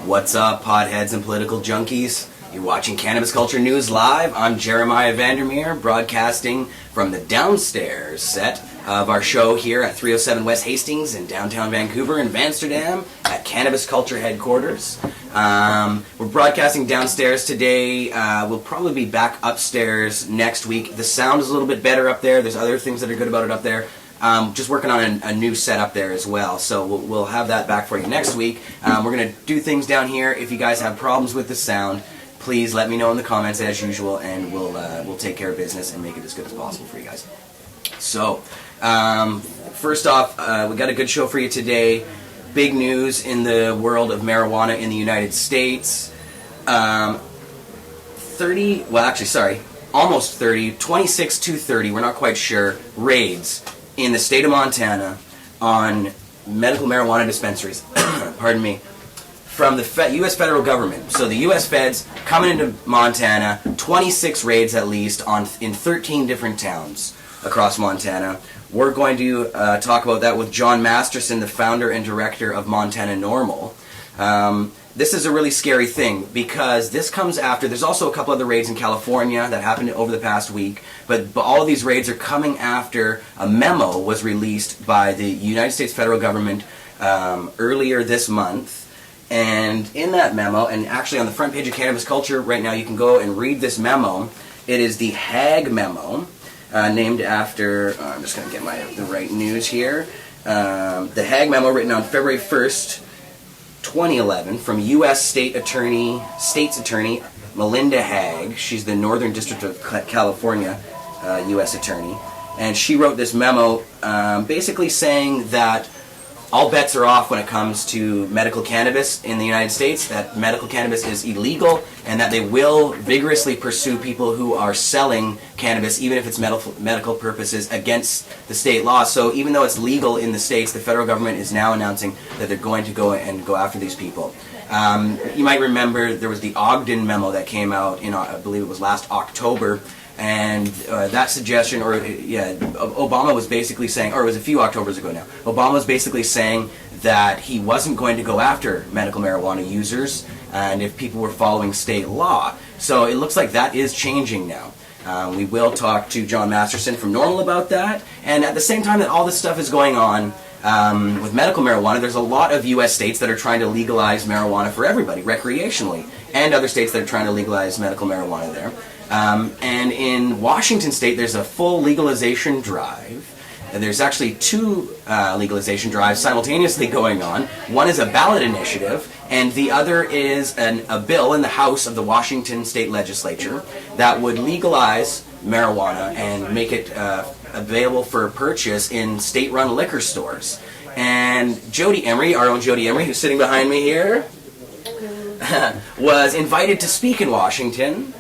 What's up, potheads and political junkies? You're watching Cannabis Culture News Live. I'm Jeremiah Vandermeer, broadcasting from the downstairs set of our show here at 307 West Hastings in downtown Vancouver and Amsterdam at Cannabis Culture headquarters. We're broadcasting downstairs today. We'll probably be back upstairs next week. The sound is a little bit better up there. There's other things that are good about it up there. Just working on a new setup there as well, so we'll have that back for you next week. We're going to do things down here. If you guys have problems with the sound, please let me know in the comments as usual, and we'll take care of business and make it as good as possible for you guys. So, first off, we got a good show for you today. Big news in the world of marijuana in the United States. 26 to 30, we're not quite sure, raids in the state of Montana on medical marijuana dispensaries, pardon me, from the U.S. federal government. So the U.S. feds coming into Montana, 26 raids at least in 13 different towns across Montana. We're going to talk about that with John Masterson, the founder and director of Montana NORML. This is a really scary thing because this comes after, there's also a couple other raids in California that happened over the past week, but all of these raids are coming after a memo was released by the United States federal government earlier this month. And in that memo, and actually on the front page of Cannabis Culture right now, you can go and read this memo. It is the Hague memo, named after, I'm just going to get the right news here. The Hague memo written on February 1st, 2011, from U.S. State's Attorney Melinda Hague. She's the Northern District of California U.S. Attorney. And she wrote this memo basically saying that all bets are off when it comes to medical cannabis in the United States, that medical cannabis is illegal, and that they will vigorously pursue people who are selling cannabis, even if it's medical purposes, against the state law. So even though it's legal in the states, the federal government is now announcing that they're going to go after these people. You might remember there was the Ogden memo that came out in, I believe it was last October, and that suggestion, Obama was basically saying, or it was a few Octobers ago now, Obama was basically saying that he wasn't going to go after medical marijuana users and if people were following state law. So it looks like that is changing now. We will talk to John Masterson from NORML about that, and at the same time that all this stuff is going on with medical marijuana, there's a lot of U.S. states that are trying to legalize marijuana for everybody, recreationally, and other states that are trying to legalize medical marijuana there. And in Washington State, there's a full legalization drive. And there's actually two legalization drives simultaneously going on. One is a ballot initiative, and the other is a bill in the House of the Washington State Legislature that would legalize marijuana and make it available for purchase in state-run liquor stores. And Jodie Emery, our own Jodie Emery, who's sitting behind me here, was invited to speak in Washington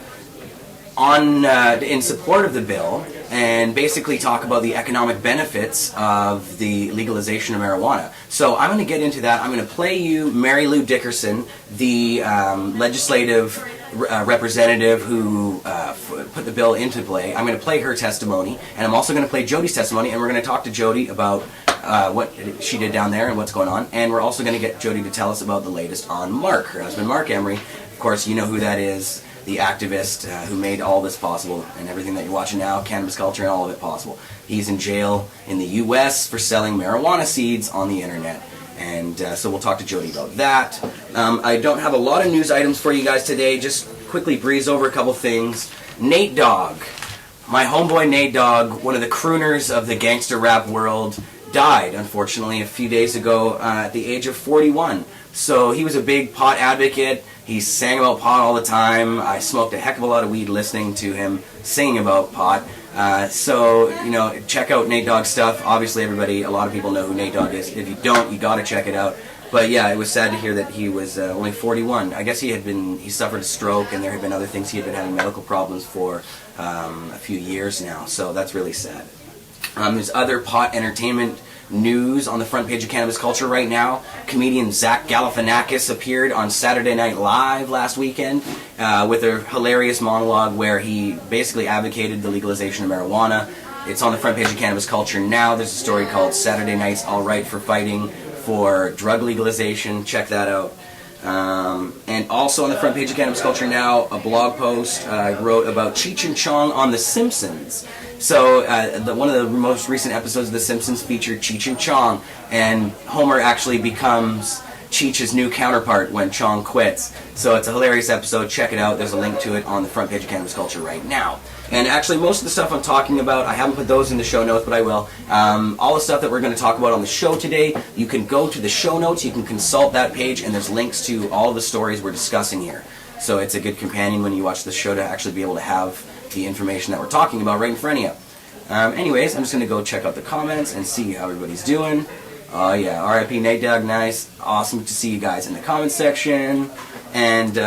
in support of the bill and basically talk about the economic benefits of the legalization of marijuana. So I'm going to get into that. I'm going to play you Mary Lou Dickerson, the legislative representative who put the bill into play. I'm going to play her testimony, and I'm also going to play Jodie's testimony, and we're going to talk to Jodie about what she did down there and what's going on, and we're also going to get Jodie to tell us about the latest on Marc, her husband Marc Emery. Of course, you know who that is. The activist who made all this possible and everything that you're watching now, Cannabis Culture and all of it possible. He's in jail in the U.S. for selling marijuana seeds on the internet. And so we'll talk to Jodie about that. I don't have a lot of news items for you guys today. Just quickly breeze over a couple things. Nate Dogg, my homeboy Nate Dogg, one of the crooners of the gangster rap world, died, unfortunately, a few days ago at the age of 41. So he was a big pot advocate. He sang about pot all the time. I smoked a heck of a lot of weed listening to him singing about pot. So, check out Nate Dogg's stuff. Obviously, a lot of people know who Nate Dogg is. If you don't, you gotta check it out. But yeah, it was sad to hear that he was only 41. I guess he suffered a stroke, and there had been other things. He had been having medical problems for a few years now. So that's really sad. There's other pot entertainment news on the front page of Cannabis Culture right now. Comedian Zach Galifianakis appeared on Saturday Night Live last weekend with a hilarious monologue where he basically advocated the legalization of marijuana. It's on the front page of Cannabis Culture now. There's a story called Saturday Night's All Right for Fighting for Drug Legalization. Check that out. And also on the front page of Cannabis Culture now, a blog post I wrote about Cheech and Chong on The Simpsons. So one of the most recent episodes of The Simpsons featured Cheech and Chong, and Homer actually becomes Cheech's new counterpart when Chong quits. So it's a hilarious episode. Check it out. There's a link to it on the front page of Cannabis Culture right now. And actually, most of the stuff I'm talking about, I haven't put those in the show notes, but I will. All the stuff that we're going to talk about on the show today, you can go to the show notes, you can consult that page, and there's links to all the stories we're discussing here. So it's a good companion when you watch the show to actually be able to have the information that we're talking about right in front of you. Anyways, I'm just going to go check out the comments and see how everybody's doing. Oh yeah, RIP Nate Dogg, nice. Awesome to see you guys in the comment section. And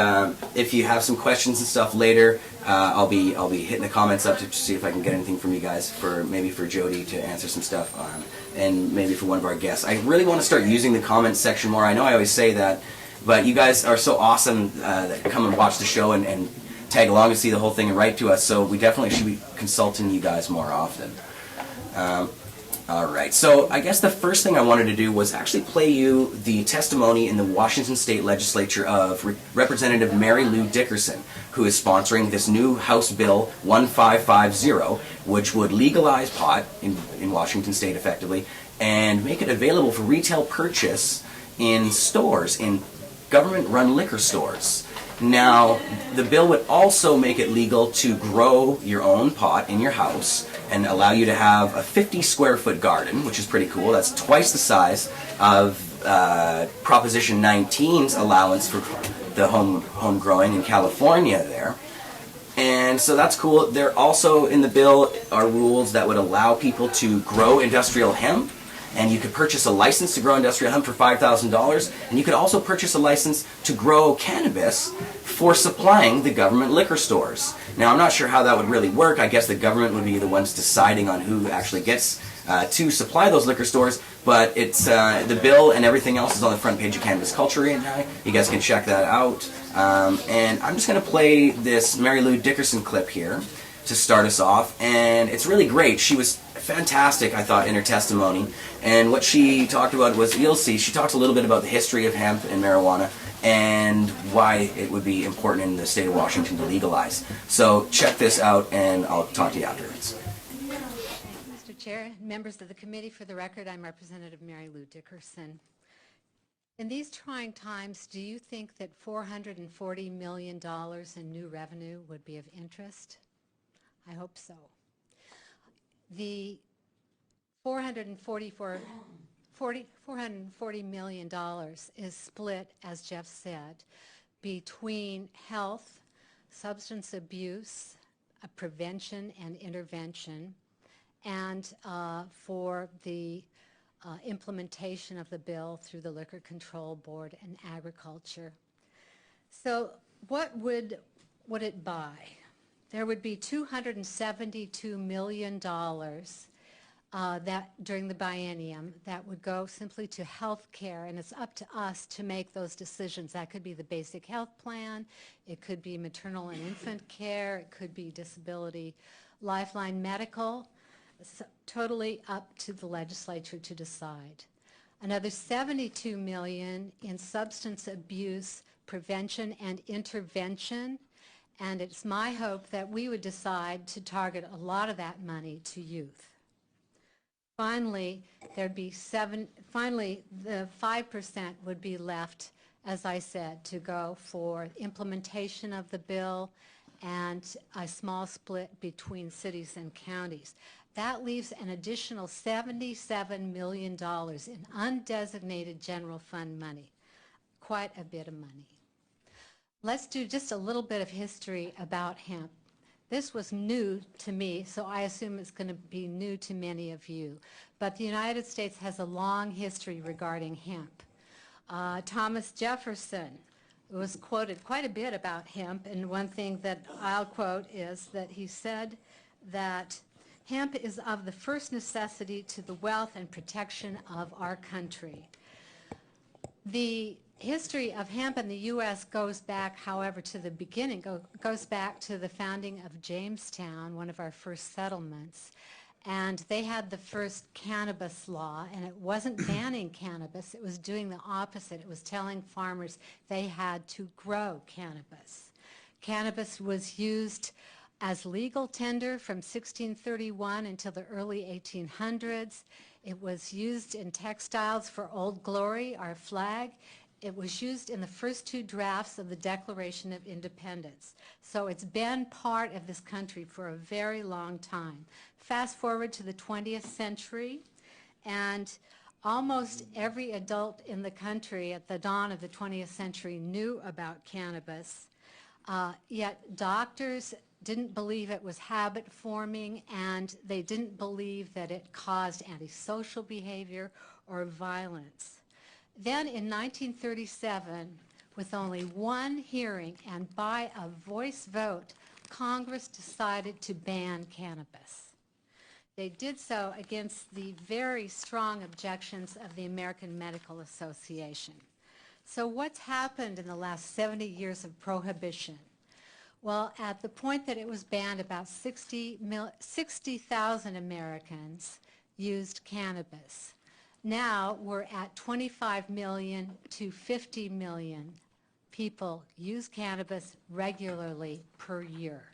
if you have some questions and stuff later, I'll be hitting the comments up to see if I can get anything from you guys maybe for Jody to answer some stuff on, and maybe for one of our guests. I really want to start using the comment section more. I know I always say that, but you guys are so awesome that come and watch the show and tag along and see the whole thing and write to us. So we definitely should be consulting you guys more often. Alright, so I guess the first thing I wanted to do was actually play you the testimony in the Washington State Legislature of Representative Mary Lou Dickerson, who is sponsoring this new House Bill 1550, which would legalize pot in Washington State effectively, and make it available for retail purchase in stores, in government-run liquor stores. Now, the bill would also make it legal to grow your own pot in your house and allow you to have a 50 square foot garden, which is pretty cool. That's twice the size of Proposition 19's allowance for the home growing in California there. And so that's cool. There also in the bill are rules that would allow people to grow industrial hemp. And you could purchase a license to grow industrial hemp for $5,000, and you could also purchase a license to grow cannabis for supplying the government liquor stores. Now, I'm not sure how that would really work. I guess the government would be the ones deciding on who actually gets to supply those liquor stores, but it's the bill and everything else is on the front page of Cannabis Culture right now. You guys can check that out. And I'm just going to play this Mary Lou Dickerson clip here to start us off, and it's really great. She was fantastic, I thought, in her testimony, and what she talked about was, you'll see, she talks a little bit about the history of hemp and marijuana and why it would be important in the state of Washington to legalize. So check this out, and I'll talk to you afterwards. Mr. Chair, members of the committee, for the record, I'm Representative Mary Lou Dickerson. In these trying times, do you think that $440 million in new revenue would be of interest? I hope so. The $440 million is split, as Jeff said, between health, substance abuse, prevention and intervention, and for the implementation of the bill through the Liquor Control Board and agriculture. So what would it buy? There would be $272 million that during the biennium that would go simply to health care, and it's up to us to make those decisions. That could be the basic health plan, it could be maternal and infant care, it could be disability, lifeline medical. It's totally up to the legislature to decide. Another $72 million in substance abuse prevention and intervention. And it's my hope that we would decide to target a lot of that money to youth. Finally, the 5% would be left, as I said, to go for implementation of the bill and a small split between cities and counties. That leaves an additional $77 million in undesignated general fund money, quite a bit of money. Let's do just a little bit of history about hemp. This was new to me, so I assume it's going to be new to many of you. But the United States has a long history regarding hemp. Thomas Jefferson was quoted quite a bit about hemp, and one thing that I'll quote is that he said that hemp is of the first necessity to the wealth and protection of our country. The history of hemp in the U.S. goes back, however, to the beginning, goes back to the founding of Jamestown, one of our first settlements. and they had the first cannabis law, and it wasn't banning cannabis, it was doing the opposite. It was telling farmers they had to grow cannabis. Cannabis was used as legal tender from 1631 until the early 1800s. It was used in textiles for Old Glory, our flag. It was used in the first two drafts of the Declaration of Independence. So it's been part of this country for a very long time. Fast forward to the 20th century, and almost every adult in the country at the dawn of the 20th century knew about cannabis, yet doctors didn't believe it was habit forming, and they didn't believe that it caused antisocial behavior or violence. Then in 1937, with only one hearing and by a voice vote, Congress decided to ban cannabis. They did so against the very strong objections of the American Medical Association. So what's happened in the last 70 years of prohibition? Well, at the point that it was banned, about 60,000 Americans used cannabis. Now we're at 25 million to 50 million people use cannabis regularly per year.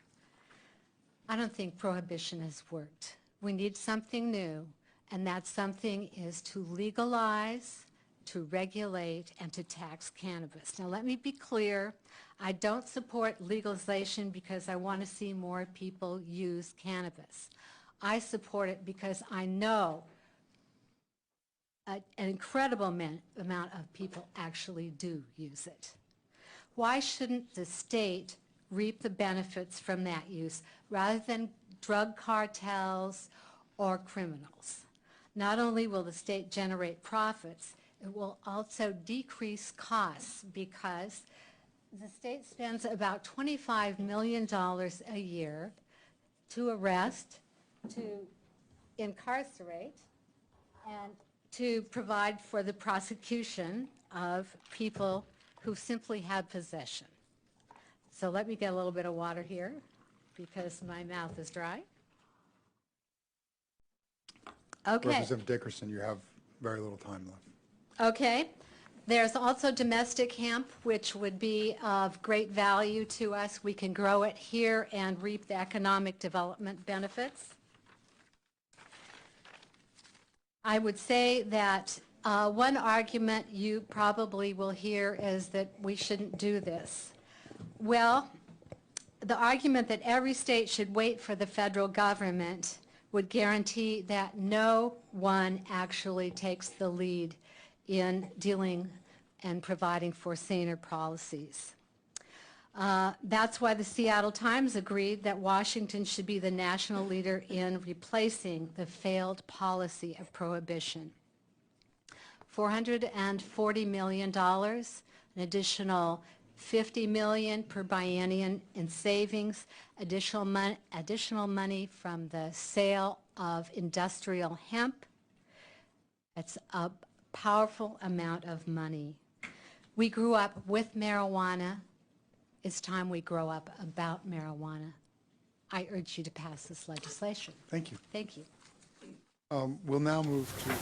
I don't think prohibition has worked. We need something new, and that something is to legalize, to regulate, and to tax cannabis. Now let me be clear, I don't support legalization because I want to see more people use cannabis. I support it because I know an incredible amount of people actually do use it. Why shouldn't the state reap the benefits from that use rather than drug cartels or criminals? Not only will the state generate profits, it will also decrease costs because the state spends about $25 million a year to arrest, to incarcerate, and to provide for the prosecution of people who simply have possession. So let me get a little bit of water here because my mouth is dry. Okay. Representative Dickerson, you have very little time left. Okay. There's also domestic hemp, which would be of great value to us. We can grow it here and reap the economic development benefits. I would say that one argument you probably will hear is that we shouldn't do this. Well, the argument that every state should wait for the federal government would guarantee that no one actually takes the lead in dealing and providing for saner policies. That's why the Seattle Times agreed that Washington should be the national leader in replacing the failed policy of prohibition. $440 million, an additional $50 million per biennium in savings, additional money from the sale of industrial hemp. It's a powerful amount of money. We grew up with marijuana. It's time we grow up about marijuana. I urge you to pass this legislation. Thank you. Thank you. We'll now move to...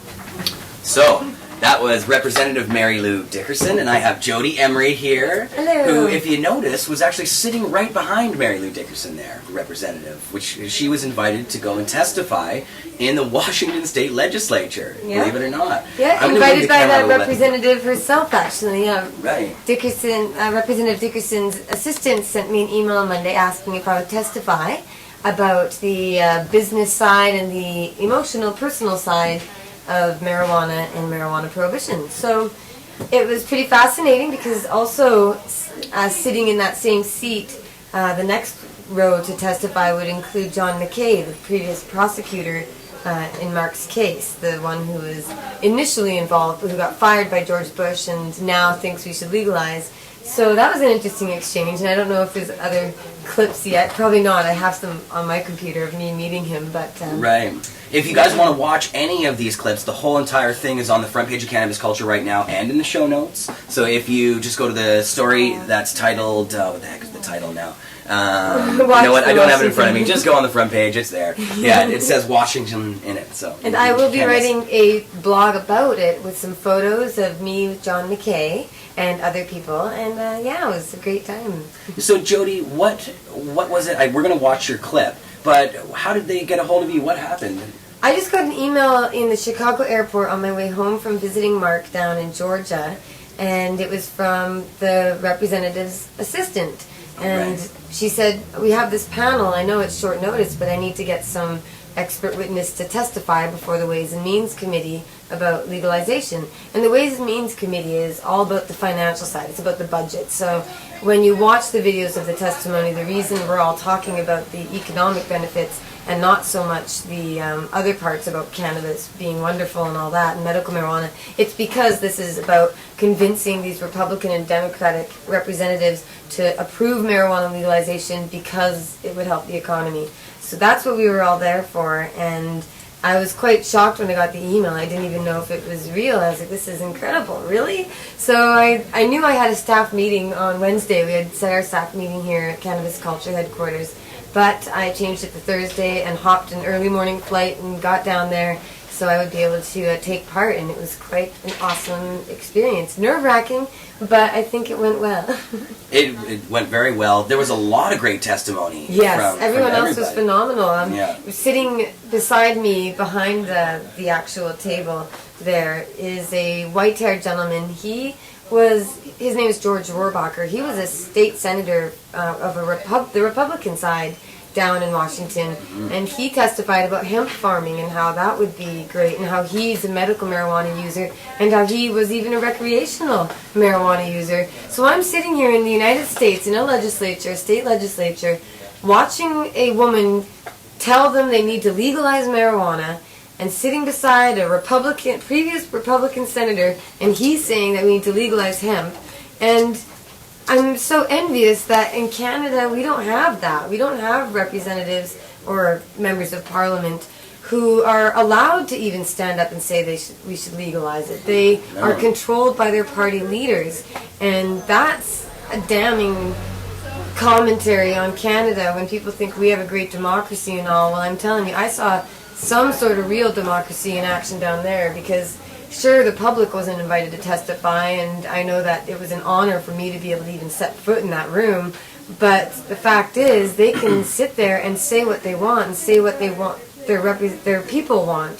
So, that was Representative Mary Lou Dickerson, and I have Jodie Emery here, Hello. who, if you notice, was actually sitting right behind Mary Lou Dickerson there, the representative, which she was invited to go and testify in the Washington State Legislature, Yeah. believe it or not. Yeah, I'm gonna move invited by camera a the little bit. representative herself, actually. Right. Dickerson, Representative Dickerson's assistant sent me an email on Monday asking if I would testify about the business side and the emotional, personal side of marijuana and marijuana prohibition. So it was pretty fascinating because also sitting in that same seat, the next row to testify would include John McKay, the previous prosecutor in Marc's case, the one who was initially involved, who got fired by George Bush and now thinks we should legalize. So that was an interesting exchange, and I don't know if there's other clips yet. Probably not. I have some on my computer of me meeting him, but... Right. If you guys want to watch any of these clips, the whole entire thing is on the front page of Cannabis Culture right now and in the show notes. So if you just go to the story that's titled... what the heck is the title now? You know what? I don't have it in front of me. Washington. Just go on the front page. It's there. Yeah, it says Washington in it. So. And I will be Canvas. writing a blog about it with some photos of me with John McKay and other people. And yeah, it was a great time. So Jodie, what was it? We're going to watch your clip, but how did they get a hold of you? What happened? I just got an email in the Chicago airport on my way home from visiting Marc down in Georgia, and it was from the representative's assistant. And Right. she said, we have this panel, I know it's short notice, but I need to get some expert witness to testify before the Ways and Means Committee about legalization. And the Ways and Means Committee is all about the financial side, it's about the budget. So when you watch the videos of the testimony, the reason we're all talking about the economic benefits and not so much the other parts about cannabis being wonderful and all that, and medical marijuana, it's because this is about convincing these Republican and Democratic representatives to approve marijuana legalization because it would help the economy. So that's what we were all there for, and I was quite shocked when I got the email. I didn't even know if it was real. I was like, this is incredible, really? So I knew I had a staff meeting on Wednesday. We had set our staff meeting here at Cannabis Culture headquarters. But I changed it to Thursday and hopped an early morning flight and got down there so I would be able to take part, and it was quite an awesome experience. Nerve-wracking, but I think it went well. It went very well. There was a lot of great testimony. Yes, from everyone else was everybody. phenomenal. Yeah. Sitting beside me behind the actual table there is a white-haired gentleman. His name is George Rohrbacher. He was a state senator of the Republican side down in Washington, and he testified about hemp farming and how that would be great, and how he's a medical marijuana user, and how he was even a recreational marijuana user. So I'm sitting here in the United States in a state legislature, watching a woman tell them they need to legalize marijuana, and sitting beside a previous Republican senator, and he's saying that we need to legalize hemp. And I'm so envious that in Canada we don't have that. We don't have representatives or members of parliament who are allowed to even stand up and say we should legalize it. They are controlled by their party leaders, and that's a damning commentary on Canada when people think we have a great democracy and all. Well, I'm telling you, I saw some sort of real democracy in action down there, because sure, the public wasn't invited to testify, and I know that it was an honor for me to be able to even set foot in that room, but the fact is they can sit there and say what they want and say what they want their people want.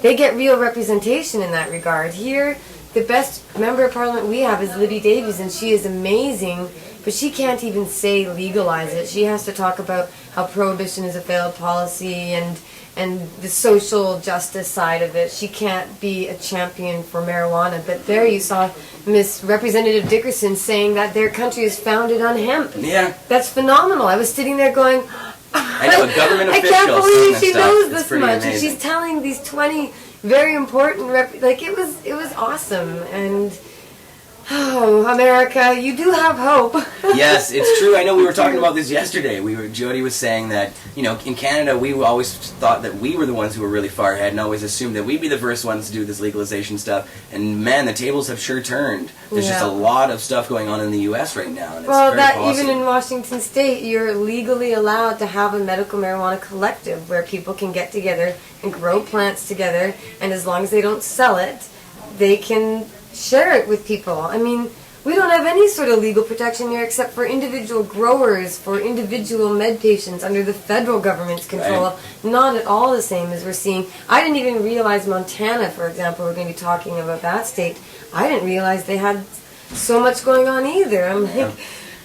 They get real representation in that regard. Here, the best member of parliament we have is Libby Davies, and she is amazing, but she can't even say legalize it. She has to talk about how prohibition is a failed policy and the social justice side of it. She can't be a champion for marijuana. But there you saw Miss Representative Dickerson saying that their country is founded on hemp. Yeah. That's phenomenal. I was sitting there going, I know, a government I official can't saying believe that she stuff. knows It's this pretty much. And amazing. she's telling these 20 very important, it was awesome. And oh, America, you do have hope. Yes, it's true. I know we were talking about this yesterday. Jodie was saying that, in Canada, we always thought that we were the ones who were really far ahead and always assumed that we'd be the first ones to do this legalization stuff. And man, the tables have sure turned. There's just a lot of stuff going on in the U.S. right now. And it's Well, very that positive. even in Washington State, you're legally allowed to have a medical marijuana collective where people can get together and grow plants together, and as long as they don't sell it, they can share it with people. I mean, we don't have any sort of legal protection here except for individual growers, for individual med patients under the federal government's control. Right. Not at all the same as we're seeing. I didn't even realize Montana, for example, we're going to be talking about that state. I didn't realize they had so much going on either. I'm like,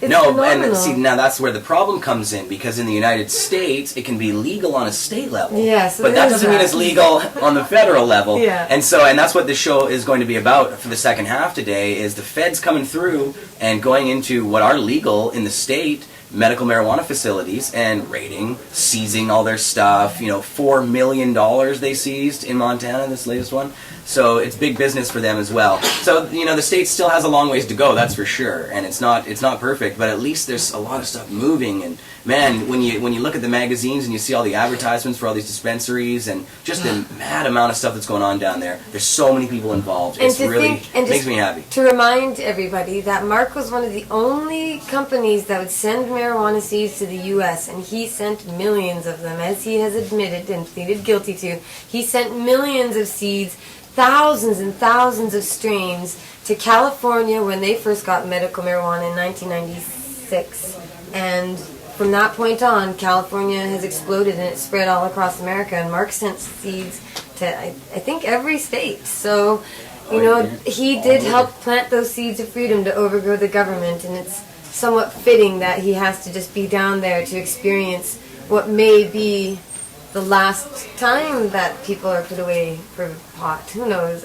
it's No, phenomenal. and see, now that's where the problem comes in, because in the United States, it can be legal on a state level. Yes, but it that is doesn't mean that. it's legal on the federal level. Yeah. And that's what this show is going to be about for the second half today, is the feds coming through and going into what are legal in the state medical marijuana facilities and raiding, seizing all their stuff. $4 million they seized in Montana, this latest one. So it's big business for them as well. So the state still has a long ways to go, that's for sure, and it's not perfect, but at least there's a lot of stuff moving. And man, when you look at the magazines and you see all the advertisements for all these dispensaries and just the mad amount of stuff that's going on down there, there's so many people involved. And It's to really think, and makes just me happy. to remind everybody that Marc was one of the only companies that would send marijuana seeds to the U.S., and he sent millions of them, as he has admitted and pleaded guilty to. He sent millions of seeds, thousands and thousands of strains, to California when they first got medical marijuana in 1996. And from that point on, California has exploded and it's spread all across America. And Marc sent seeds to, I think, every state. So, you know, he did help plant those seeds of freedom to overgrow the government, and it's somewhat fitting that he has to just be down there to experience what may be the last time that people are put away for pot. Who knows?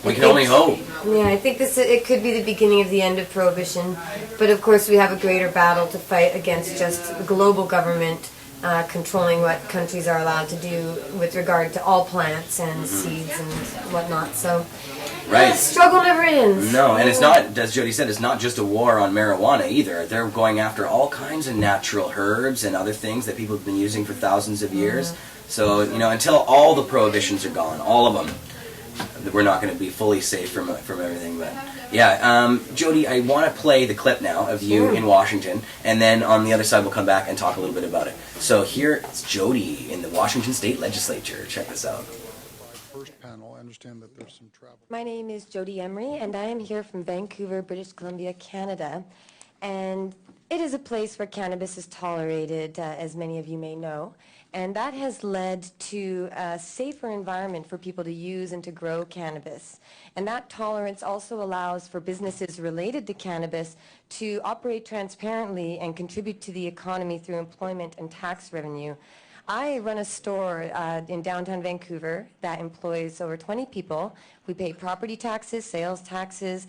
We can only hope. Yeah, I think it could be the beginning of the end of prohibition, but of course we have a greater battle to fight against just the global government controlling what countries are allowed to do with regard to all plants and seeds and whatnot. So, right. Struggle never ends. No, and it's not, as Jody said, it's not just a war on marijuana either. They're going after all kinds of natural herbs and other things that people have been using for thousands of years. So, you know, until all the prohibitions are gone, all of them, we're not going to be fully safe from everything. But yeah, Jody, I want to play the clip now of you in Washington, and then on the other side we'll come back and talk a little bit about it. So here it's Jody in the Washington State Legislature. Check this out. First panel, I understand that there's some travel. My name is Jodie Emery, and I am here from Vancouver, British Columbia, Canada. And it is a place where cannabis is tolerated, as many of you may know. And that has led to a safer environment for people to use and to grow cannabis. And that tolerance also allows for businesses related to cannabis to operate transparently and contribute to the economy through employment and tax revenue. I run a store in downtown Vancouver that employs over 20 people. We pay property taxes, sales taxes,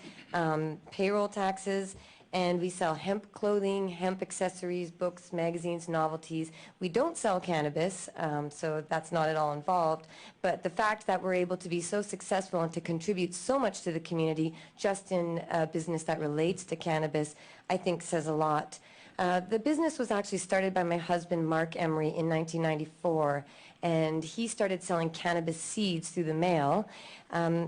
payroll taxes, and we sell hemp clothing, hemp accessories, books, magazines, novelties. We don't sell cannabis, so that's not at all involved. But the fact that we're able to be so successful and to contribute so much to the community just in a business that relates to cannabis, I think says a lot. The business was actually started by my husband, Marc Emery, in 1994, and he started selling cannabis seeds through the mail.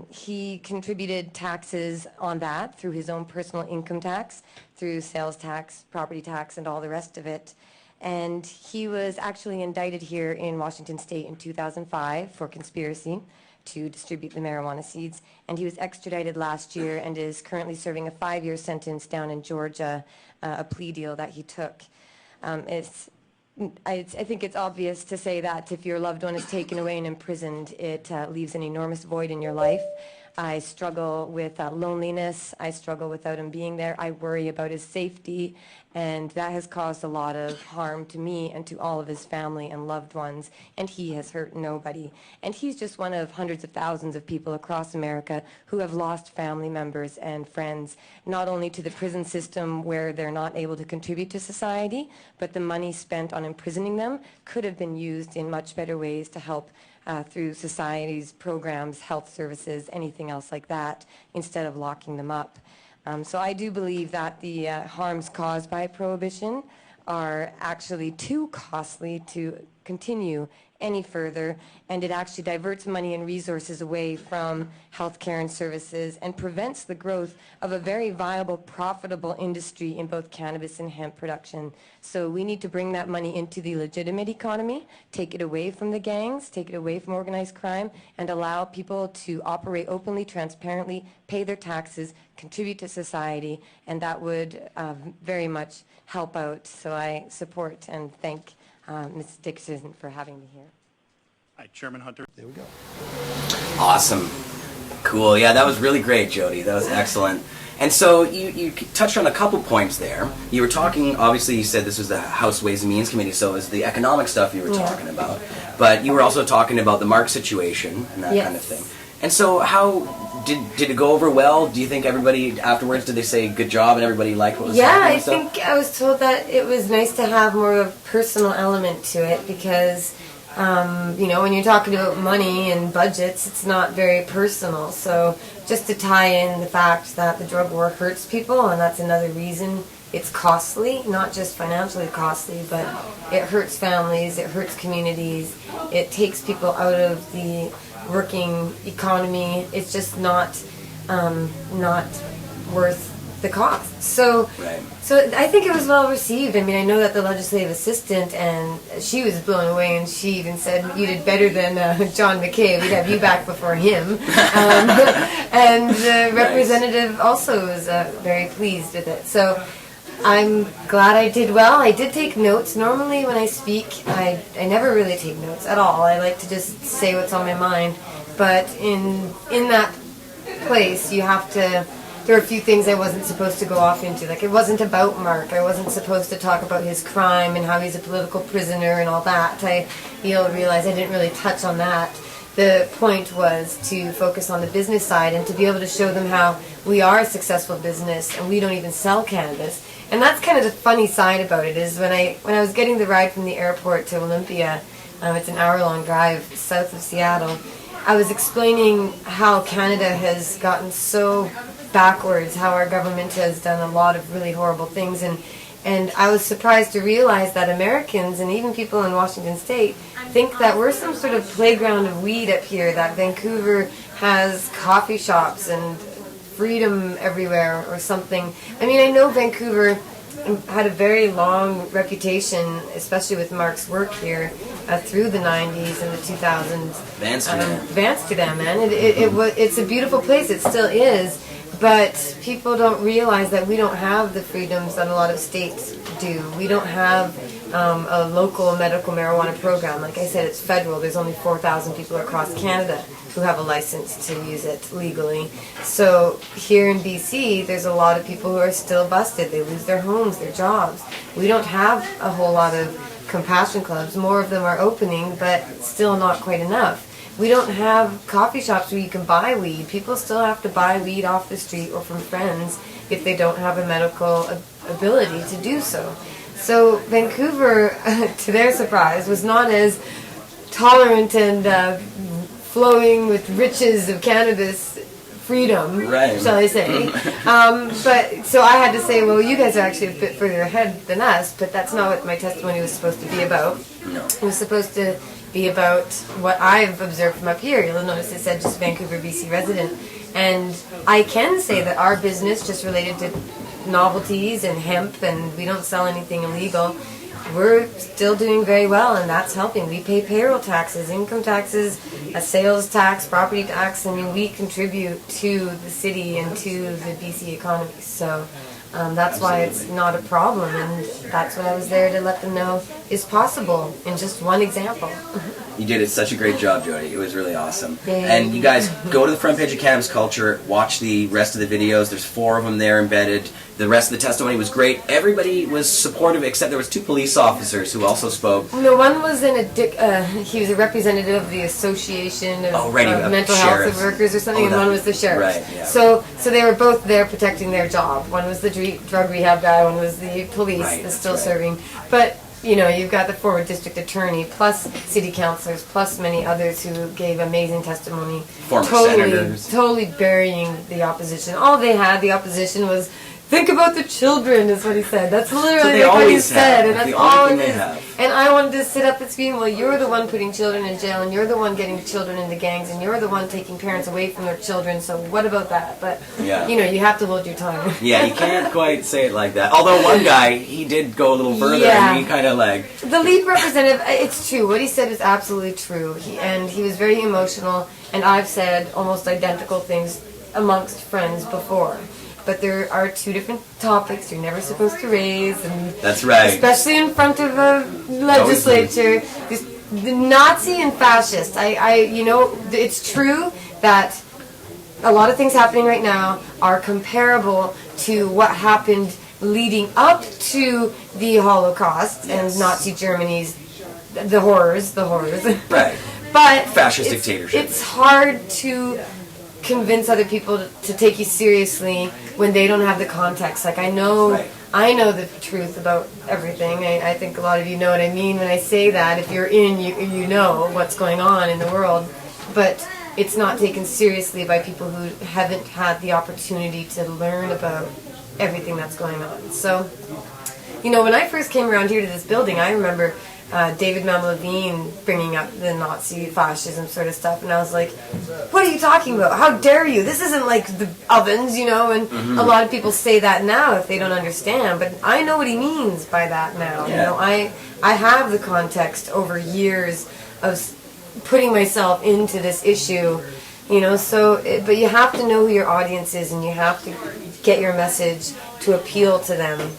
He contributed taxes on that through his own personal income tax, through sales tax, property tax, and all the rest of it. And he was actually indicted here in Washington State in 2005 for conspiracy to distribute the marijuana seeds, and he was extradited last year and is currently serving a 5-year sentence down in Georgia, a plea deal that he took. I think it's obvious to say that if your loved one is taken away and imprisoned, it leaves an enormous void in your life. I struggle with loneliness. I struggle without him being there. I worry about his safety, and that has caused a lot of harm to me and to all of his family and loved ones, and he has hurt nobody. And he's just one of hundreds of thousands of people across America who have lost family members and friends, not only to the prison system where they're not able to contribute to society, but the money spent on imprisoning them could have been used in much better ways to help through society's programs, health services, anything else like that, instead of locking them up. So I do believe that the harms caused by prohibition are actually too costly to continue any further, and it actually diverts money and resources away from healthcare and services and prevents the growth of a very viable, profitable industry in both cannabis and hemp production. So we need to bring that money into the legitimate economy, take it away from the gangs, take it away from organized crime, and allow people to operate openly, transparently, pay their taxes, contribute to society, and that would very much help out. So I support and thank Ms. Dixon for having me here. Hi, Chairman Hunter. There we go. Awesome. Cool. Yeah, that was really great, Jody. That was excellent. And so you touched on a couple points there. You were talking, obviously you said this was the House Ways and Means Committee, so it was the economic stuff you were talking about. But you were also talking about the Marc situation and that kind of thing. And so how did it go over well? Do you think everybody afterwards, did they say good job and everybody liked what was happening? Yeah, I think I was told that it was nice to have more of a personal element to it because, you know, when you're talking about money and budgets, it's not very personal. So just to tie in the fact that the drug war hurts people, and that's another reason it's costly, not just financially costly, but it hurts families, it hurts communities, it takes people out of the working economy. It's just not worth the cost. So, Right. so I think it was well received. I mean, I know that the legislative assistant, and she was blown away, and she even said, "You did better than John McKay. We'd have you back before him." And the representative also was very pleased with it. So I'm glad I did well. I did take notes. Normally when I speak, I never really take notes at all. I like to just say what's on my mind. But in that place, you have to, there are a few things I wasn't supposed to go off into. Like, it wasn't about Marc. I wasn't supposed to talk about his crime and how he's a political prisoner and all that. You'll realize I didn't really touch on that. The point was to focus on the business side and to be able to show them how we are a successful business and we don't even sell cannabis. And that's kind of the funny side about it, is when I was getting the ride from the airport to Olympia, it's an hour-long drive south of Seattle, I was explaining how Canada has gotten so backwards, how our government has done a lot of really horrible things, and I was surprised to realize that Americans and even people in Washington State think that we're some sort of playground of weed up here, that Vancouver has coffee shops and freedom everywhere or something. I mean, I know Vancouver had a very long reputation, especially with Marc's work here through the 90s and the 2000s. Amsterdam, man. It's a beautiful place. It still is. But people don't realize that we don't have the freedoms that a lot of states do. We don't have a local medical marijuana program. Like I said, it's federal. There's only 4,000 people across Canada who have a license to use it legally. So here in BC, there's a lot of people who are still busted. They lose their homes, their jobs. We don't have a whole lot of compassion clubs. More of them are opening, but still not quite enough. We don't have coffee shops where you can buy weed. People still have to buy weed off the street or from friends if they don't have a medical ability to do so. So Vancouver, to their surprise, was not as tolerant and flowing with riches of cannabis freedom, shall I say. But so I had to say, well, you guys are actually a bit further ahead than us, but that's not what my testimony was supposed to be about. No. It was supposed to be about what I've observed from up here. You'll notice it said just Vancouver, BC resident. And I can say that our business, just related to novelties and hemp, and we don't sell anything illegal, we're still doing very well, and that's helping. We pay payroll taxes, income taxes, a sales tax, property tax. I mean, we contribute to the city and to the BC economy. So that's why it's not a problem, and that's what I was there to let them know is possible in just one example. You did such a great job, Jodie. It was really awesome. Yay. And you guys go to the front page of Cannabis Culture, watch the rest of the videos. There's 4 of them there embedded. The rest of the testimony was great. Everybody was supportive, except there was 2 police officers who also spoke. No, one was he was a representative of the Association of Mental Health Workers or something, and one was the sheriff. Right, yeah. So they were both there protecting their job. One was the drug rehab guy, one was the police that's still serving. But you know, you've got the former district attorney, plus city councilors, plus many others who gave amazing testimony. Former senators. Totally burying the opposition. All they had, the opposition, was, think about the children, is what he said. That's literally what he said, and that's all it is. And I wanted to sit up and scream, well, you're the one putting children in jail, and you're the one getting children into gangs, and you're the one taking parents away from their children, so what about that? But, you know, you have to hold your tongue. Yeah, you can't quite say it like that. Although one guy, he did go a little further, and he kind of like... The lead representative, it's true. What he said is absolutely true. He was very emotional, and I've said almost identical things amongst friends before. But there are 2 different topics you're never supposed to raise, and that's right, especially in front of a legislature. The Nazi and fascist. You know, it's true that a lot of things happening right now are comparable to what happened leading up to the Holocaust and Nazi Germany's the horrors. Right. But fascist dictatorship. It's hard to convince other people to take you seriously when they don't have the context. Like, I know the truth about everything. I think a lot of you know what I mean when I say that. If you're in, you know what's going on in the world. But it's not taken seriously by people who haven't had the opportunity to learn about everything that's going on. So, you know, when I first came around here to this building, I remember David Levine bringing up the Nazi fascism sort of stuff, and I was like, what are you talking about? How dare you? This isn't like the ovens, you know, and a lot of people say that now if they don't understand, but I know what he means by that now. You know, I have the context over years of putting myself into this issue, you know, but you have to know who your audience is, and you have to get your message to appeal to them.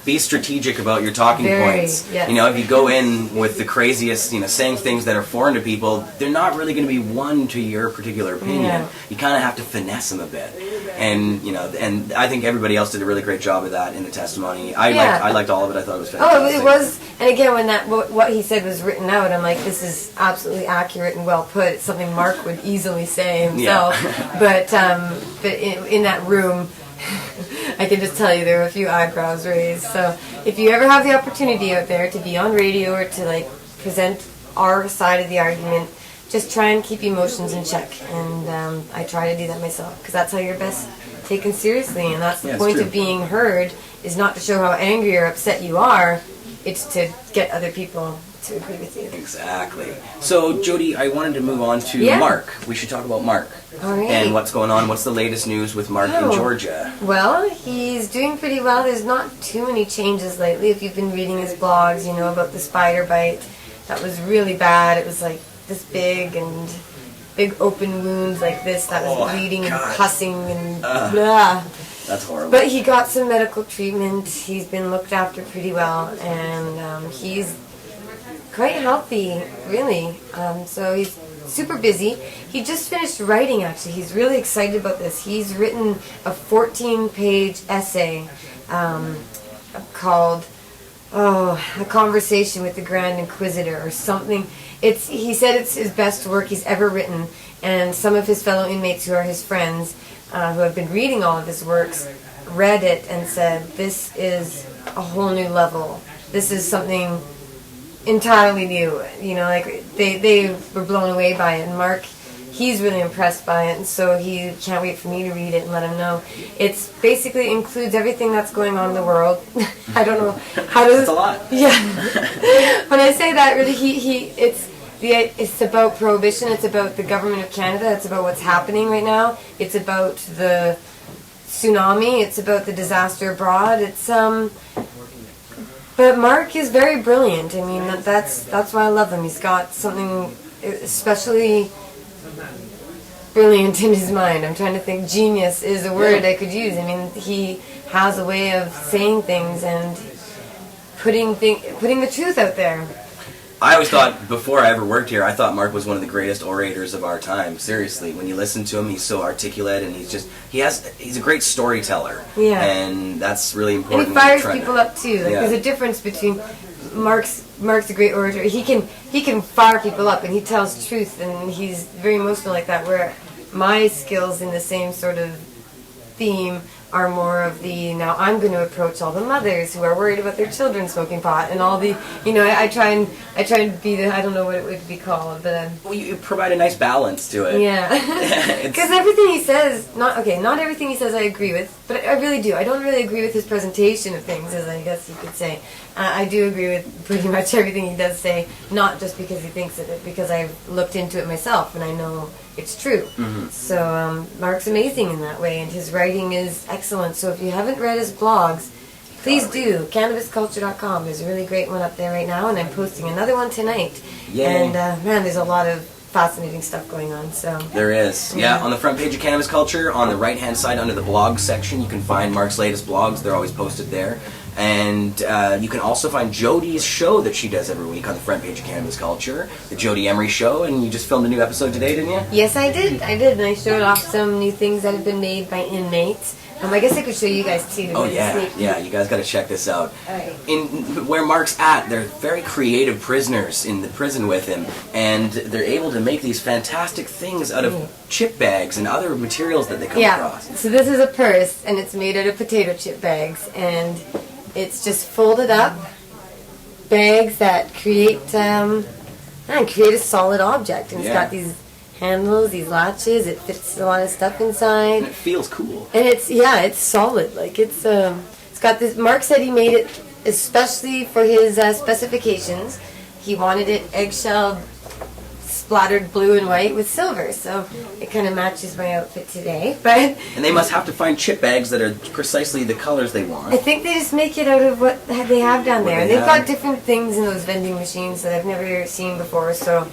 Be strategic about your talking points. Yes. You know, if you go in with the craziest, you know, saying things that are foreign to people, they're not really going to be one to your particular opinion. Yeah. You kind of have to finesse them a bit. And, you know, and I think everybody else did a really great job of that in the testimony. I liked all of it. I thought it was fantastic. Oh, it was. And again, when what he said was written out, I'm like, this is absolutely accurate and well put. It's something Marc would easily say himself. Yeah. but in that room, I can just tell you there were a few eyebrows raised. So if you ever have the opportunity out there to be on radio or to like present our side of the argument, just try and keep emotions in check. And I try to do that myself because that's how you're best taken seriously. And that's the point of being heard, is not to show how angry or upset you are. It's to get other people to agree with you. Exactly. So, Jody, I wanted to move on to Marc. We should talk about Marc. All right. And what's going on. What's the latest news with Marc in Georgia? Well, he's doing pretty well. There's not too many changes lately. If you've been reading his blogs, you know about the spider bite. That was really bad. It was like this big and big open wounds like this that was bleeding and pussing and blah. That's horrible. But he got some medical treatment. He's been looked after pretty well, and he's quite healthy, really. So he's super busy. He just finished writing, actually. He's really excited about this. He's written a 14-page essay called A Conversation with the Grand Inquisitor or something. He said it's his best work he's ever written, and some of his fellow inmates who are his friends, who have been reading all of his works, read it and said, this is a whole new level. This is something entirely new. You know, like they were blown away by it. And Marc, he's really impressed by it, and so he can't wait for me to read it and let him know. It's basically includes everything that's going on in the world. I don't know how to. That's a lot. Yeah. When I say that, really, it's about prohibition. It's about the government of Canada. It's about what's happening right now. It's about the tsunami. It's about the disaster abroad. But Marc is very brilliant. I mean, that's why I love him. He's got something especially brilliant in his mind. I'm trying to think. Genius is a word I could use. I mean, he has a way of saying things and putting the truth out there. I always thought, before I ever worked here, I thought Marc was one of the greatest orators of our time. Seriously, when you listen to him, he's so articulate, and he's a great storyteller. Yeah. And that's really important. And he fires people up too. Like there's a difference between Marc's a great orator. He can fire people up, and he tells truth, and he's very emotional like that. Where my skills in the same sort of theme are more of the, now I'm going to approach all the mothers who are worried about their children smoking pot, and all the, you know, I try and be the, I don't know what it would be called, but well, you provide a nice balance to it. yeah, because everything he says, not everything he says I agree with, but I really do. I don't really agree with his presentation of things, as I guess you could say. I do agree with pretty much everything he does say, not just because he thinks of it, because I've looked into it myself and I know it's true. Mm-hmm. So Marc's amazing in that way, and his writing is excellent. So if you haven't read his blogs, please do. CannabisCulture.com. There's a really great one up there right now, and I'm posting another one tonight. Yay. And man, there's a lot of fascinating stuff going on. So there is. Yeah, on the front page of Cannabis Culture, on the right-hand side under the blog section, you can find Marc's latest blogs. They're always posted there. And you can also find Jodie's show that she does every week on the front page of Cannabis Culture, the Jodie Emery Show, and you just filmed a new episode today, didn't you? Yes, I did, and I showed off some new things that have been made by inmates. I guess I could show you guys too. Oh yeah, you guys got to check this out. Right. In where Marc's at, they're very creative prisoners in the prison with him, and they're able to make these fantastic things out of chip bags and other materials that they come across. So this is a purse, and it's made out of potato chip bags, and it's just folded up bags that create a solid object. And it's got these handles, these latches. It fits a lot of stuff inside. And it feels cool. And it's solid. Like it's got this. Marc said he made it especially for his specifications, he wanted it eggshell splattered blue and white with silver, so it kind of matches my outfit today. But And they must have to find chip bags that are precisely the colors they I want. think they just make it out of what they have down What there. they And they've have. got different things in those vending machines that I've never seen before, so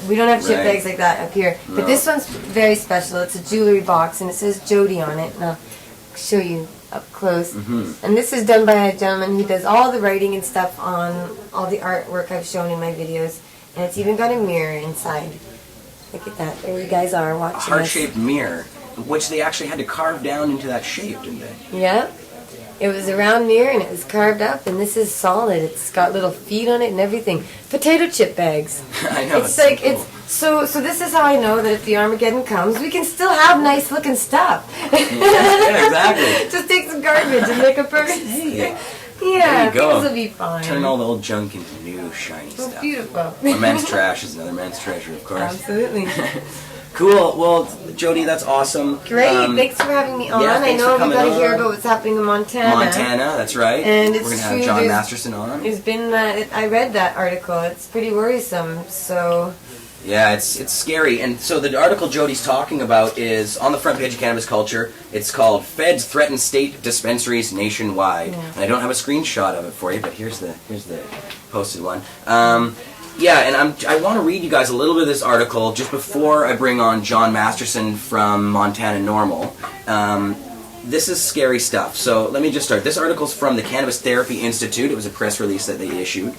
we don't have chip Right. bags like that up here. No. But this one's very special. It's a jewelry box, and it says Jodie on it. And I'll show you up close. And this is done by a gentleman who does all the writing and stuff on all the artwork I've shown in my videos. And it's even got a mirror inside. Look at that. There you guys are A watching us. heart-shaped mirror, which they actually had to carve down into that shape, didn't they? Yeah. It was a round mirror and it was carved up, and this is solid. It's got little feet on it and everything. Potato chip bags. I know. It's like so it's so this is how I know that if the Armageddon comes, we can still have nice looking stuff. cool. Yeah, exactly. Just take some garbage and make a perfect. Hey, Yeah, there you go. things will be fine. turn all the old junk into new, shiny It's stuff. beautiful. A man's trash is another man's treasure, of course. Absolutely. Cool. Well, Jodie, that's awesome. Great. Um, Thanks for having me on. yeah, I thanks know for we've coming got to hear on. about what's happening in Montana. Montana, that's right. And it's We're gonna have true, John there's- Masterson on. There's been I read that article. It's pretty worrisome. So Yeah, it's scary. And so the article Jodie's talking about is on the front page of Cannabis Culture. It's called "Feds Threaten State Dispensaries Nationwide." Yeah. And I don't have a screenshot of it for you, but here's the posted one. Yeah, and I want to read you guys a little bit of this article just before I bring on John Masterson from Montana NORML. This is scary stuff. So let me just start. This article's from the Cannabis Therapy Institute. It was a press release that they issued.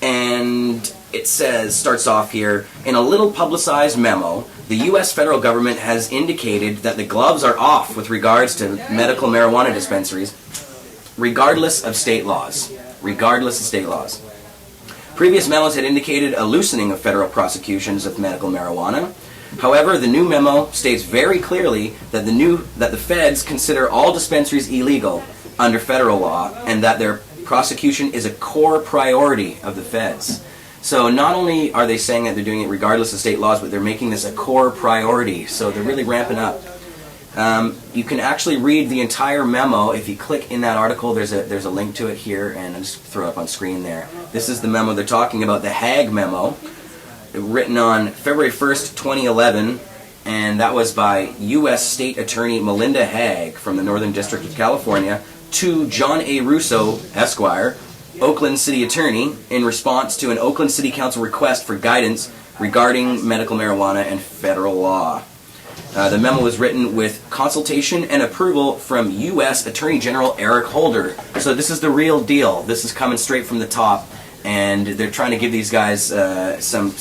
And it starts off here, in a little publicized memo, the U.S. federal government has indicated that the gloves are off with regards to medical marijuana dispensaries, regardless of state laws. Regardless of state laws. Previous memos had indicated a loosening of federal prosecutions of medical marijuana. However, the new memo states very clearly that the feds consider all dispensaries illegal under federal law, and that their prosecution is a core priority of the feds. So not only are they saying that they're doing it regardless of state laws, but they're making this a core priority. So they're really ramping up. You can actually read the entire memo if you click in that article. There's a link to it here, and I'll just throw it up on screen there. This is the memo they're talking about, the Hague memo, written on February 1st, 2011, and that was by U.S. State Attorney Melinda Hague from the Northern District of California to John A. Russo, Esquire, Oakland City Attorney, in response to an Oakland City Council request for guidance regarding medical marijuana and federal law. The memo was written with consultation and approval from U.S. Attorney General Eric Holder. So this is the real deal. This is coming straight from the top, and they're trying to give these guys some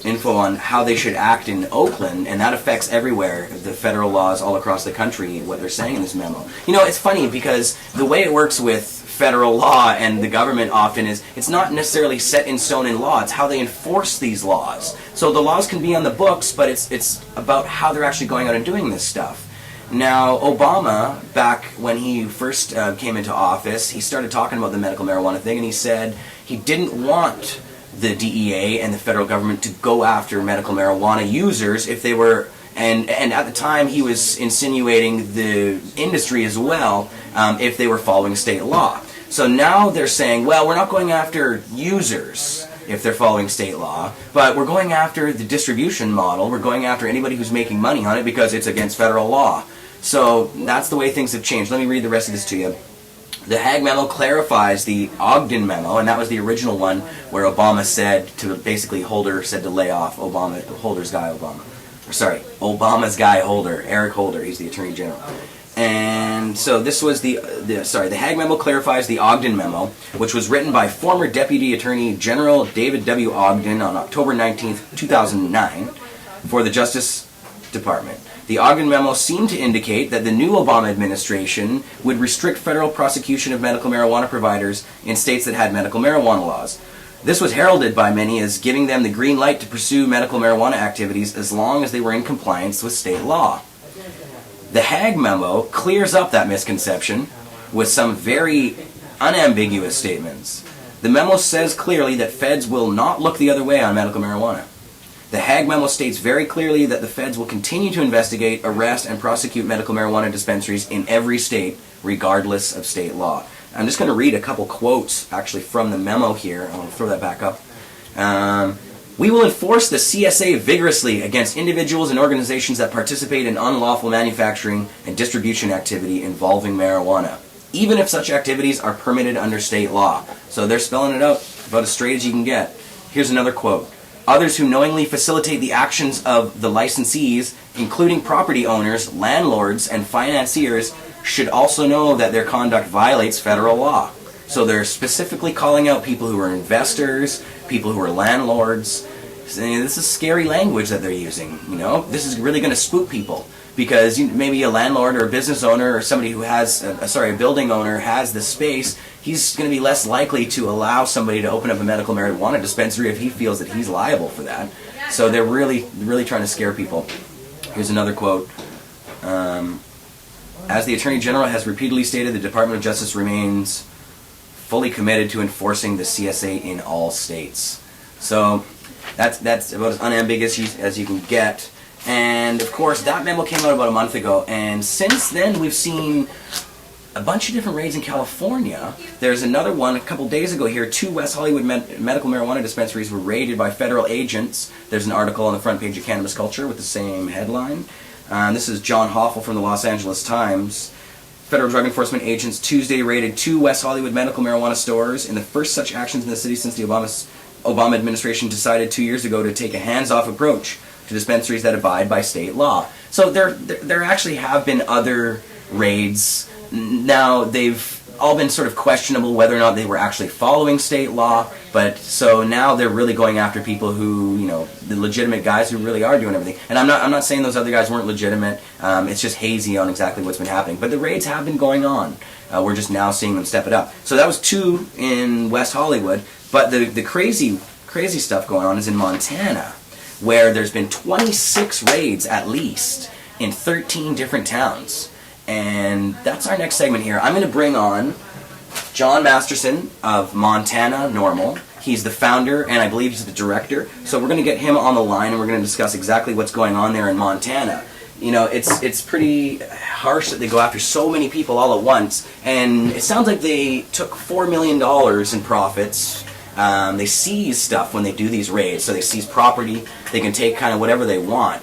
info on how they should act in Oakland, and that affects everywhere, the federal laws all across the country, what they're saying in this memo. You know, it's funny because the way it works with federal law and the government often is it's not necessarily set in stone in law, it's how they enforce these laws. So the laws can be on the books, but it's about how they're actually going out and doing this stuff. Now, Obama, back when he first came into office, he started talking about the medical marijuana thing, and he said he didn't want the DEA and the federal government to go after medical marijuana users if they were, and at the time he was insinuating the industry as well, if they were following state law. So now they're saying, well, we're not going after users if they're following state law, but we're going after the distribution model, we're going after anybody who's making money on it because it's against federal law. So that's the way things have changed. Let me read the rest of this to you. The Hague memo clarifies the Ogden memo, and that was the original one where Obama said to basically Holder said to lay off Holder's guy Obama's guy Holder, Eric Holder, he's the Attorney General. And so this was the Hague memo clarifies the Ogden memo, which was written by former Deputy Attorney General David W. Ogden on October 19th, 2009 for the Justice Department. The Ogden memo seemed to indicate that the new Obama administration would restrict federal prosecution of medical marijuana providers in states that had medical marijuana laws. This was heralded by many as giving them the green light to pursue medical marijuana activities as long as they were in compliance with state law. The Hague memo clears up that misconception with some very unambiguous statements. The memo says clearly that feds will not look the other way on medical marijuana. The Hague memo states very clearly that the feds will continue to investigate, arrest, and prosecute medical marijuana dispensaries in every state, regardless of state law. I'm just going to read a couple quotes actually from the memo here. I'll throw that back up. We will enforce the CSA vigorously against individuals and organizations that participate in unlawful manufacturing and distribution activity involving marijuana, even if such activities are permitted under state law. So they're spelling it out about as straight as you can get. Here's another quote. Others who knowingly facilitate the actions of the licensees, including property owners, landlords, and financiers, should also know that their conduct violates federal law. So they're specifically calling out people who are investors, people who are landlords. This is scary language that they're using, you know? This is really going to spook people because maybe a landlord or a business owner or somebody who has, a building owner has this space, he's going to be less likely to allow somebody to open up a medical marijuana dispensary if he feels that he's liable for that. So they're really trying to scare people. Here's another quote. As the Attorney General has repeatedly stated, the Department of Justice remains fully committed to enforcing the CSA in all states. So that's about as unambiguous as you can get. And of course, that memo came out about a month ago, and since then we've seen a bunch of different raids in California. There's another one a couple days ago here. 2 West Hollywood medical marijuana dispensaries were raided by federal agents. There's an article on the front page of Cannabis Culture with the same headline. This is John Hoffel from the Los Angeles Times. Federal drug enforcement agents Tuesday raided 2 West Hollywood medical marijuana stores in the first such actions in the city since the Obama administration decided 2 years ago to take a hands-off approach to dispensaries that abide by state law. So there actually have been other raids. Now, they've all been sort of questionable whether or not they were actually following state law, but so now they're really going after people who, you know, the legitimate guys who really are doing everything. And I'm not saying those other guys weren't legitimate. It's just hazy on exactly what's been happening. But the raids have been going on. We're just now seeing them step it up. So that was 2 in West Hollywood, but the crazy stuff going on is in Montana, where there's been 26 raids at least in 13 different towns. And that's our next segment here. I'm going to bring on John Masterson of Montana NORML. He's the founder, and I believe he's the director. So we're going to get him on the line, and we're going to discuss exactly what's going on there in Montana. You know, it's pretty harsh that they go after so many people all at once. And it sounds like they took $4 million in profits. They seize stuff when they do these raids. So they seize property. They can take kind of whatever they want.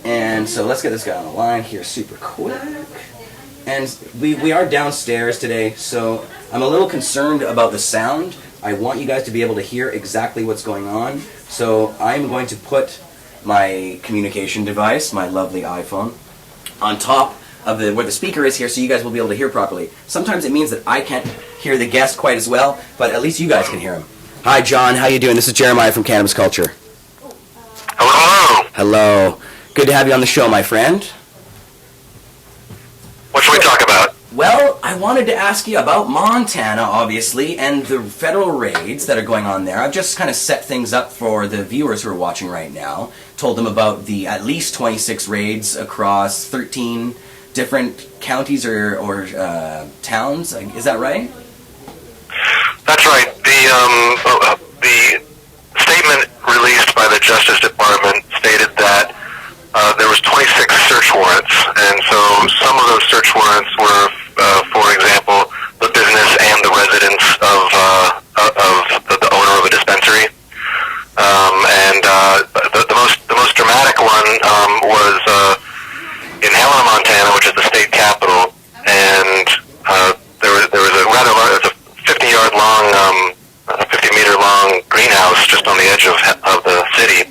And so let's get this guy on the line here super quick. And we are downstairs today, so I'm a little concerned about the sound. I want you guys to be able to hear exactly what's going on. So I'm going to put my communication device, my lovely iPhone, on top of where the speaker is here so you guys will be able to hear properly. Sometimes it means that I can't hear the guest quite as well, but at least you guys can hear him. Hi, John. How you doing? This is Jeremiah from Cannabis Culture. Hello. Hello. Good to have you on the show, my friend. What should we talk about? Well, I wanted to ask you about Montana, obviously, and the federal raids that are going on there. I've just kind of set things up for the viewers who are watching right now. Told them about the at least 26 raids across 13 different counties or towns. Is that right? That's right. The statement released by the Justice Department stated that there was 26 search warrants, and so some of those search warrants were, for example, the business and the residence of the owner of a dispensary. The most dramatic one was in Helena, Montana, which is the state capital, and there was a rather large, it's a 50-yard long, 50-meter long greenhouse just on the edge of the city,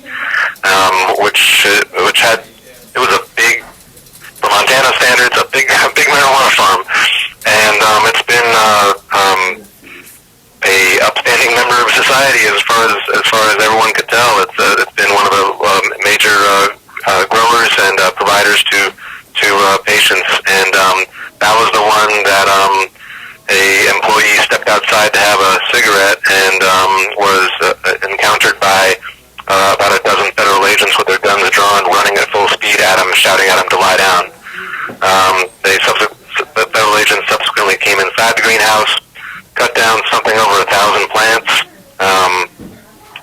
which had, it was a big, for Montana standards, a big marijuana farm, and it's been a upstanding member of society as far as everyone could tell. It's been one of the major growers and providers to patients, and that was the one that a employee stepped outside to have a cigarette and was encountered by about a dozen federal agents with their guns drawn, running at full speed at him, shouting at him to lie down. The federal agents subsequently came inside the greenhouse, cut down something over 1,000 plants,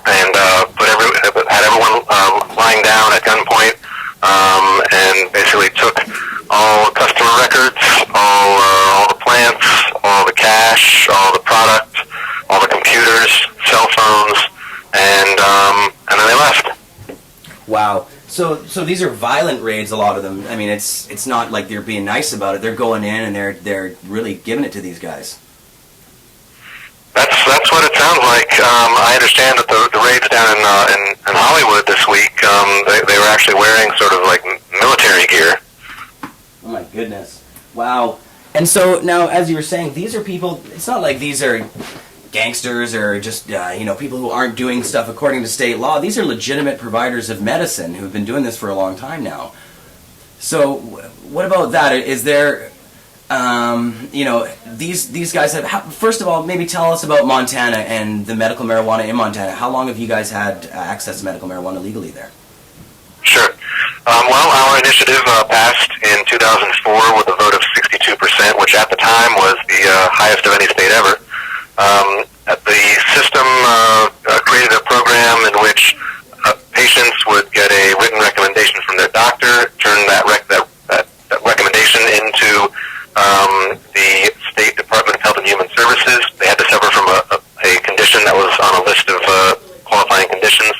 and had everyone lying down at gunpoint, and basically took all customer records, all the plants, all trash, all the product, all the computers, cell phones, and then they left. Wow. So these are violent raids, a lot of them. I mean, it's not like they're being nice about it. They're going in and they're really giving it to these guys. That's what it sounds like. I understand that the raids down in Hollywood this week, they were actually wearing sort of like military gear. Oh my goodness. Wow. And so now, as you were saying, these are people, it's not like these are gangsters or just, people who aren't doing stuff according to state law. These are legitimate providers of medicine who've been doing this for a long time now. So what about that? Is there, these guys have, first of all, maybe tell us about Montana and the medical marijuana in Montana. How long have you guys had access to medical marijuana legally there? Sure. Well, our initiative passed in 2004 with a vote of 62%, which at the time was the highest of any state ever. The system created a program in which patients would get a written recommendation from their doctor, turn that recommendation into the State Department of Health and Human Services. They had to suffer from a condition that was on a list of qualifying conditions.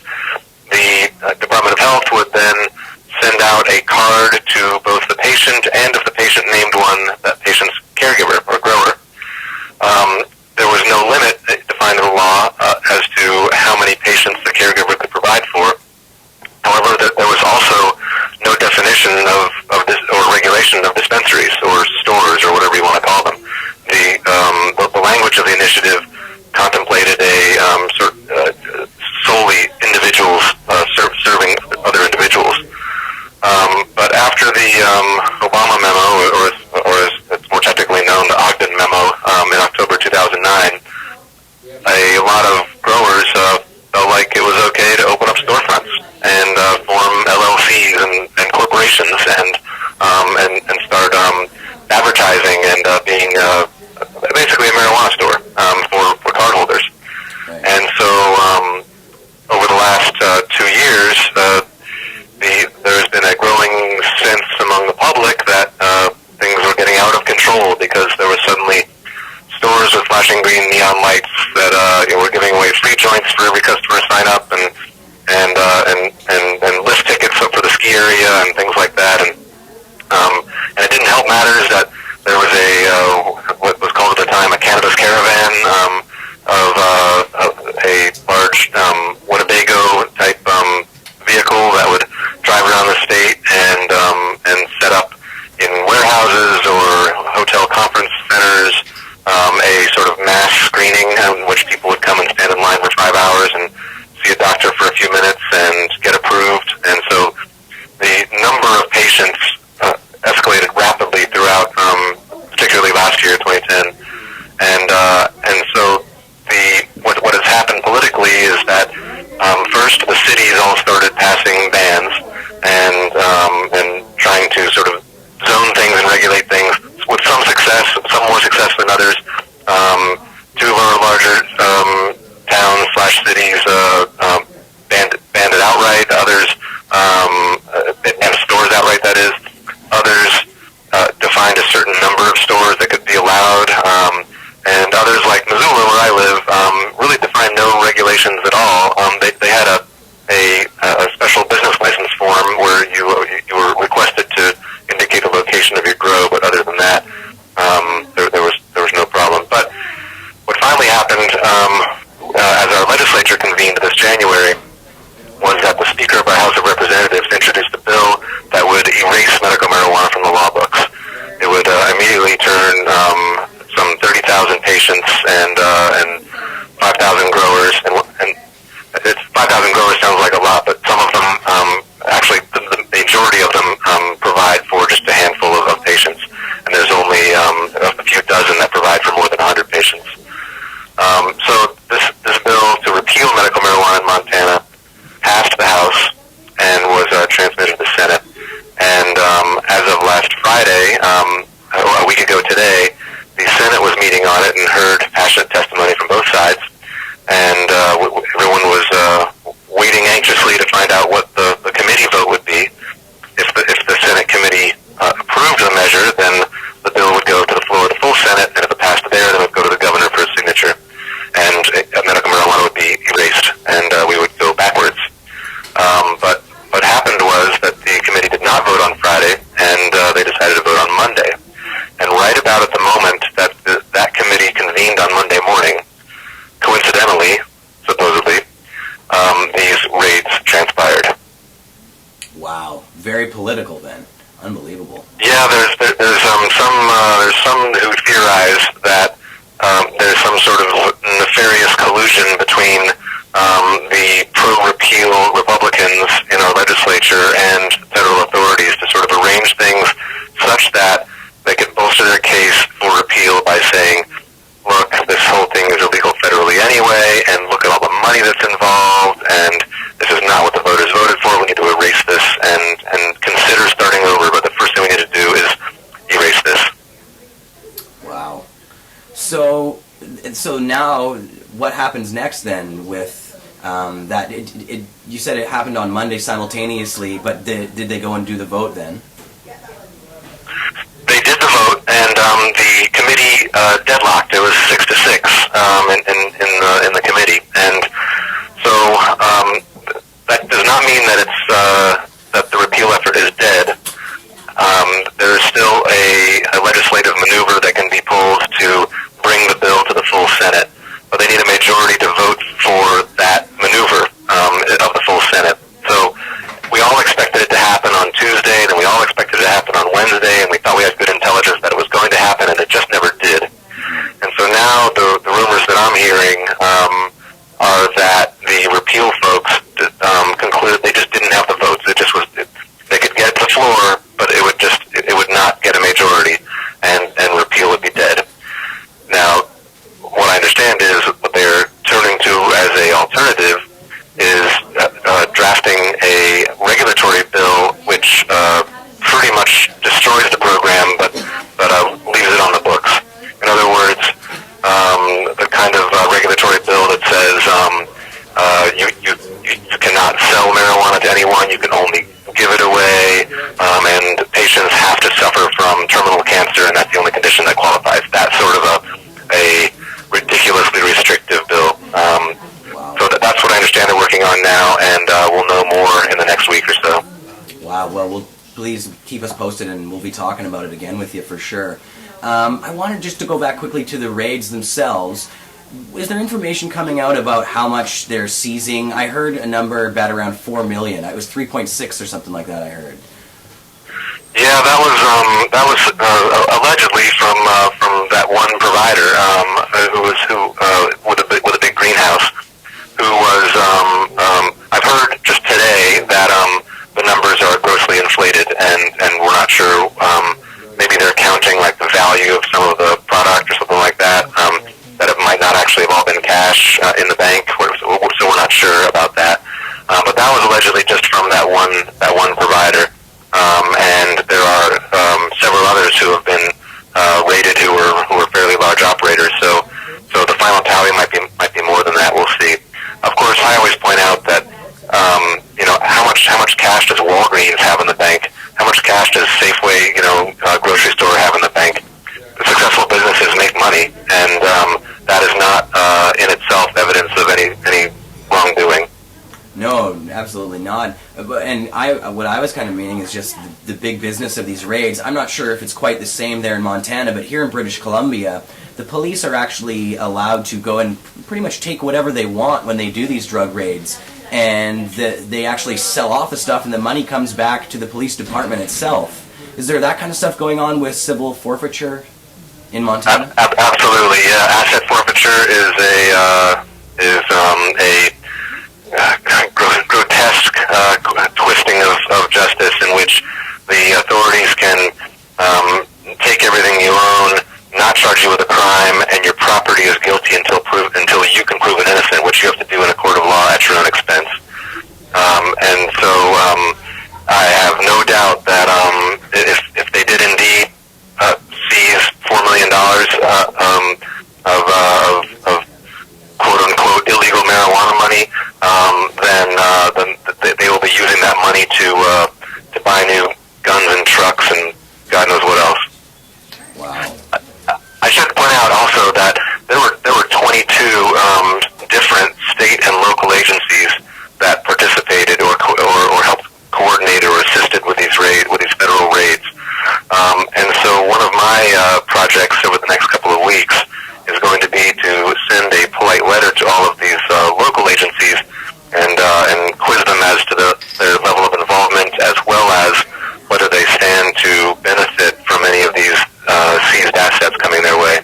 The Department of Health would then send out a card to both the patient and, if the patient named one, that patient's caregiver or grower. There was no limit defined in the law as to how many patients the caregiver could provide for. However, there was also no definition of this, or regulation of dispensaries or stores or whatever you want to call them. The language of the initiative contemplated a solely individuals serving other individuals. But after the Obama memo, or as it's more technically known, the Ogden memo, in October 2009, a lot of growers felt like it was okay to open up storefronts and form LLCs and corporations and start advertising and being basically a marijuana store for cardholders. Right. And so over the last 2 years, there's been a growing sense among the public that things were getting out of control because there was suddenly stores with flashing green neon lights that were giving away free joints for every customer sign up and lift tickets up for the ski area and things like that. And it didn't help matters that there was what was called at the time a cannabis caravan of a large Winnebago type vehicle that would drive around the state and set up in warehouses or hotel conference centers a sort of mass screening in which people would come and stand in line for 5 hours and see a doctor for a few minutes and get approved. And so the number of patients escalated rapidly throughout, particularly last year, 2010. And so what has happened politically is that first the cities all started passing bans and trying to sort of zone things and regulate things with some success, some more success than others. Two of our larger towns / cities banned it outright. Others banned stores outright. That is, others defined a certain number of stores that could be allowed, and others, like Missoula, where I live, really defined no regulations at all. They had a special business license form where you were requested to indicate the location of your grow, but other than that, there was no problem. But what finally happened, as our legislature convened this January, was that the Speaker of our House of they decided to vote on Monday. And right about at the moment that that committee convened on Monday morning, coincidentally, supposedly, these raids transpired. Wow, very political then. Unbelievable. Yeah, there's some who theorize that there's some sort of nefarious collusion between the pro-repeal Republicans in our legislature and federal authorities to sort of arrange things such that they could bolster their case for repeal by saying, look, this whole thing is illegal federally anyway, and look at all the money that's involved, and this is not what the voters voted for. We need to erase this and consider starting over, but the first thing we need to do is erase this. Wow. So now, what happens next then with that? You said it happened on Monday simultaneously, but did they go and do the vote then? They did the vote, and the committee deadlocked. It was 6-6 in the committee, and so that does not mean that it's that the repeal effort is dead. There is still a legislative maneuver that can be pulled to bring the bill to the full Senate, but they need a majority to vote for that maneuver of the full Senate. So we all expected it to happen on Tuesday, then we all expected it to happen on Wednesday, and we thought we had good intelligence that it was going to happen, and it just never did. And so now the rumors that I'm hearing are that the repeal folks concluded they just didn't have the votes. It just was they could get the floor, but it would not get a majority, and repeal would be dead. Now, what I understand is what they're turning to as a alternative is drafting a regulatory bill which pretty much destroys the program, but leaves it on the books. In other words, the kind of regulatory bill that says you cannot sell marijuana to anyone, you can only give it away, and patients have to suffer from terminal cancer, and that's the only condition that qualifies. That sort of a ridiculously restrictive bill. So that's what I understand they're working on now, and we'll know more in the next week or so. Wow, well, please keep us posted, and we'll be talking about it again with you for sure. I wanted just to go back quickly to the raids themselves. Is there information coming out about how much they're seizing? I heard a number about around 4 million. It was 3.6 or something like that, I heard. Yeah, that was allegedly from that one provider with a big greenhouse, who was I've heard just today that the numbers are grossly inflated, and we're not sure. Maybe they're counting like the value of some of the product or something like that. That it might not actually have all been cash in the bank, so we're not sure about that. But that was allegedly just from that one provider. And there are several others who have been raided who are fairly large operators. So the final tally might be more than that. We'll see. Of course, I always point out that how much cash does Walgreens have in the bank? How much cash does Safeway, grocery store have in the bank? Successful businesses make money, and that is not in itself evidence of any wrongdoing. No, absolutely not. And what I was kind of meaning is just the big business of these raids. I'm not sure if it's quite the same there in Montana, but here in British Columbia, the police are actually allowed to go and pretty much take whatever they want when they do these drug raids. And they actually sell off the stuff, and the money comes back to the police department itself. Is there that kind of stuff going on with civil forfeiture in Montana? Absolutely, yeah. Asset forfeiture is a grotesque twisting of justice, in which the authorities can take everything you own, not charge you with a crime, and your property is guilty until you can prove it innocent, which you have to do in a court of law at your own expense. And so I have no doubt that if they did indeed seize $4 million of quote-unquote illegal marijuana money, then they will be using that money to buy new guns and trucks and God knows what else. Wow. I should point out also that there were 22 different state and local agencies my projects over the next couple of weeks is going to be to send a polite letter to all of these local agencies and quiz them as to their level of involvement, as well as whether they stand to benefit from any of these seized assets coming their way.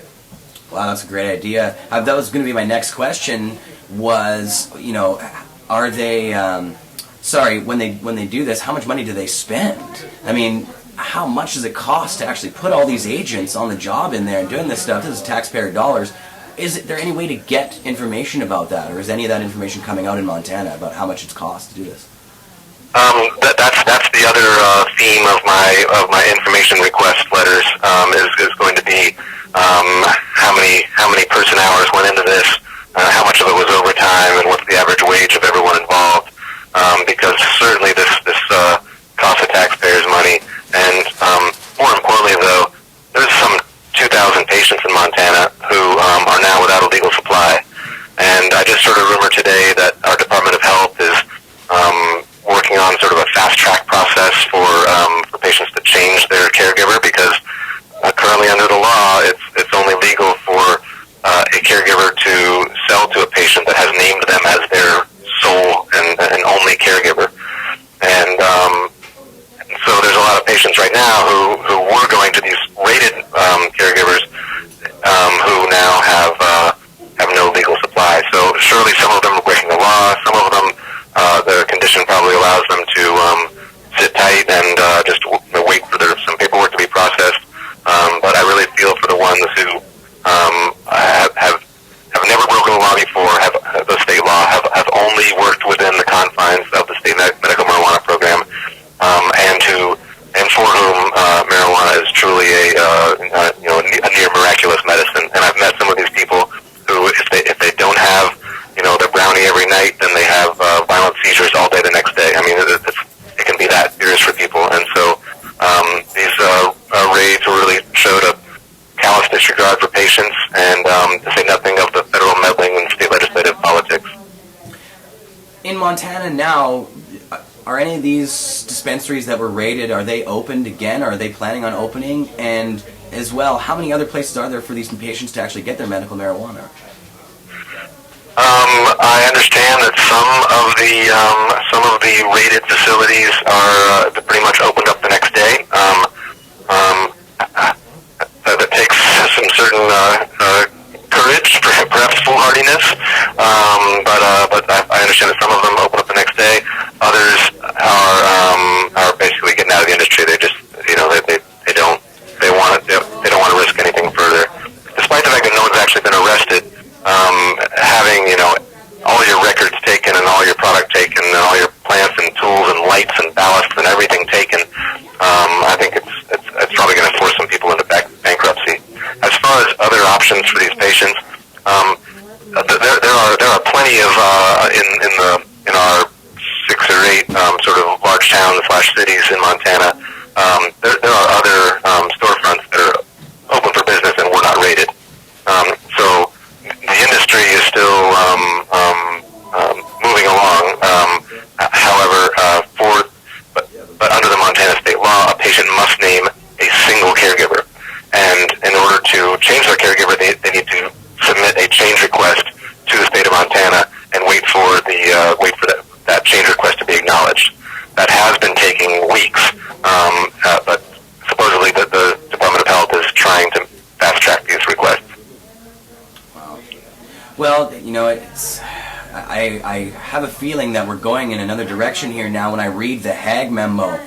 Wow, that's a great idea. That was going to be my next question. Was, you know, are they? When they do this, how much money do they spend? I mean, how much does it cost to actually put all these agents on the job in there and doing this stuff? This is taxpayer dollars. Is there any way to get information about that, or is any of that information coming out in Montana about how much it's cost to do this? That's the other theme of my information request letters is going to be how many person hours went into this, how much of it was overtime, and what's the average wage of everyone involved. Because certainly this costs the taxpayers money, and more importantly, though, there's some 2,000 patients in Montana who are now without a legal supply. And I just heard a rumor today that our Department of Health is working on sort of a fast-track process for patients to change their caregiver, because currently under the law, it's only legal for a caregiver to sell to a patient that has named them as their sole and only caregiver. And so there's a lot of patients right now who were going to these rated caregivers who now have no legal supply. So surely some of them are breaking the law. Some of them, their condition probably allows them to sit tight and just wait for some paperwork to be processed. But I really feel for the ones who have never broken the law before, have the state law, have only worked within the confines of the state medical marijuana program, and for whom marijuana is truly a near miraculous medicine. And I've met some of these people who, if they don't have their brownie every night, then they have violent seizures all day the next day. I mean, it can be that serious for people. And so these raids really showed a callous disregard for patients, and to say nothing of the federal meddling in state legislative politics. In Montana now, are any of these dispensaries that were raided, are they opened again? Are they planning on opening? And as well, how many other places are there for these patients to actually get their medical marijuana? I understand that some of the raided facilities are pretty much opened up the next day. That takes some certain courage, perhaps foolhardiness, but I understand that some of them open up the next day. Others are basically getting out of the industry. They just they don't want to risk anything further, despite the fact that no one's actually been arrested. Having all your records taken and all your product taken and all your plants and tools and lights and ballasts and everything taken, I think it's probably going to force some people into bankruptcy. As far as other options for these patients, there are plenty of in our 6 or 8 sort of large towns / cities in Montana. There are other storefronts that are open for business and were not raided. So the industry is still moving along. However, but under the Montana state law, a patient must name a single caregiver, and in order to change their caregiver, they need to submit a change request to the state of Montana and wait for that change request to be acknowledged. That has been taking weeks, but supposedly the Department of Health is trying to fast track these requests. Well, I have a feeling that we're going in another direction here now when I read the Hague memo,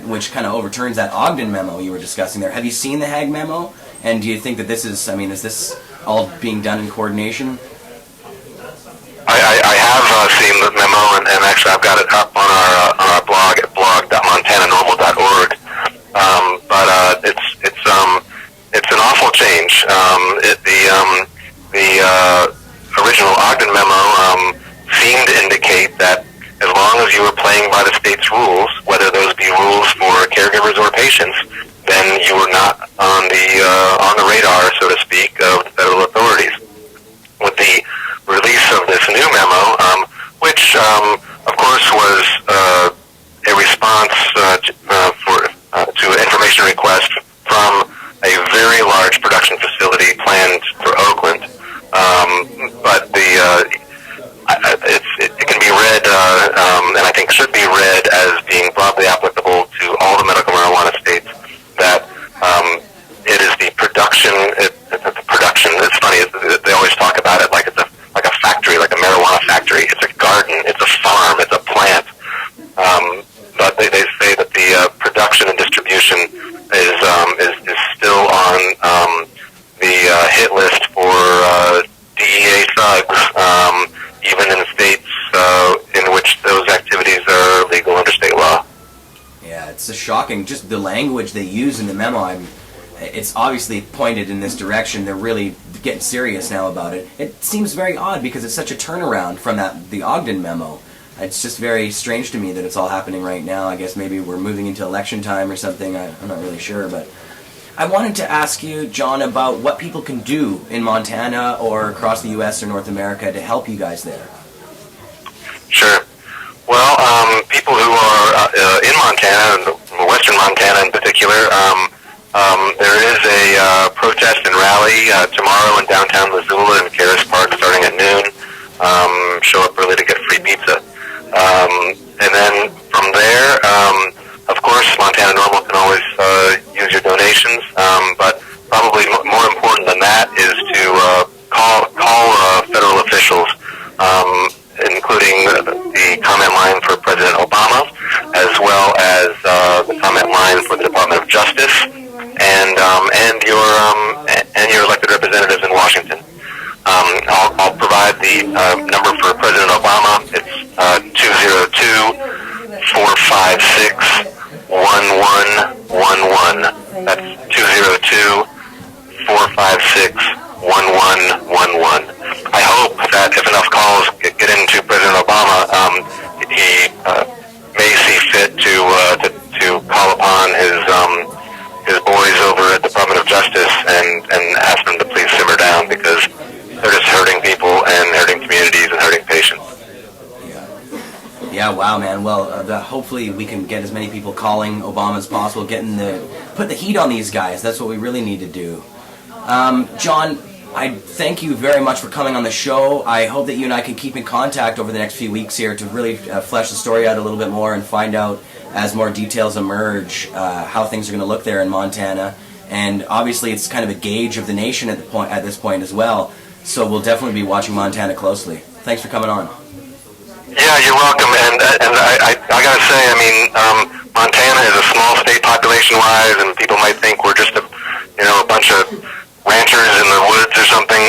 which kind of overturns that Ogden memo you were discussing there. Have you seen the Hague memo? And do you think that is this all being done in coordination? I have seen the memo, and actually I've got it up on our blog at blog.montananormal.org. But it's an awful change. The original Ogden memo seemed to indicate that as long as you were playing by the state's rules, whether those be rules for caregivers or patients, then you were not on the radar, so to speak, of the federal authorities. With the release of this new memo, which of course was a response to an information request from it's shocking. Just the language they use in the memo. It's obviously pointed in this direction. They're really getting serious now about it. It seems very odd because it's such a turnaround from the Ogden memo. It's just very strange to me that it's all happening right now. I guess maybe we're moving into election time or something. I'm not really sure, but I wanted to ask you, John, about what people can do in Montana or across the U.S. or North America to help you guys there. Sure. Well, people who are in Montana, western Montana in particular, there is a protest and rally tomorrow in downtown Missoula in Caris Park starting at noon. Show up early to get free pizza. And then from there, of course, Montana NORML can always use your donations, but probably more important than that is to call federal officials, including the comment line for President Obama, as well as the comment line for the Department of Justice, and your elected representatives in Washington. I'll provide the number for President Obama. It's 202-456-1111. That's 202-456-1111. I hope that if enough calls get into President Obama, he may see fit to call upon his boys over at the Department of Justice and ask them to please simmer down, because they're just hurting people and hurting communities and hurting patients. Yeah, wow, man. Well, hopefully we can get as many people calling Obama as possible, put the heat on these guys. That's what we really need to do. John, I thank you very much for coming on the show. I hope that you and I can keep in contact over the next few weeks here to really flesh the story out a little bit more and find out, as more details emerge, how things are going to look there in Montana. And obviously it's kind of a gauge of the nation at this point as well. So we'll definitely be watching Montana closely. Thanks for coming on. Yeah, you're welcome. And I gotta say, I mean, Montana is a small state population-wise, and people might think we're just a bunch of ranchers in the woods or something.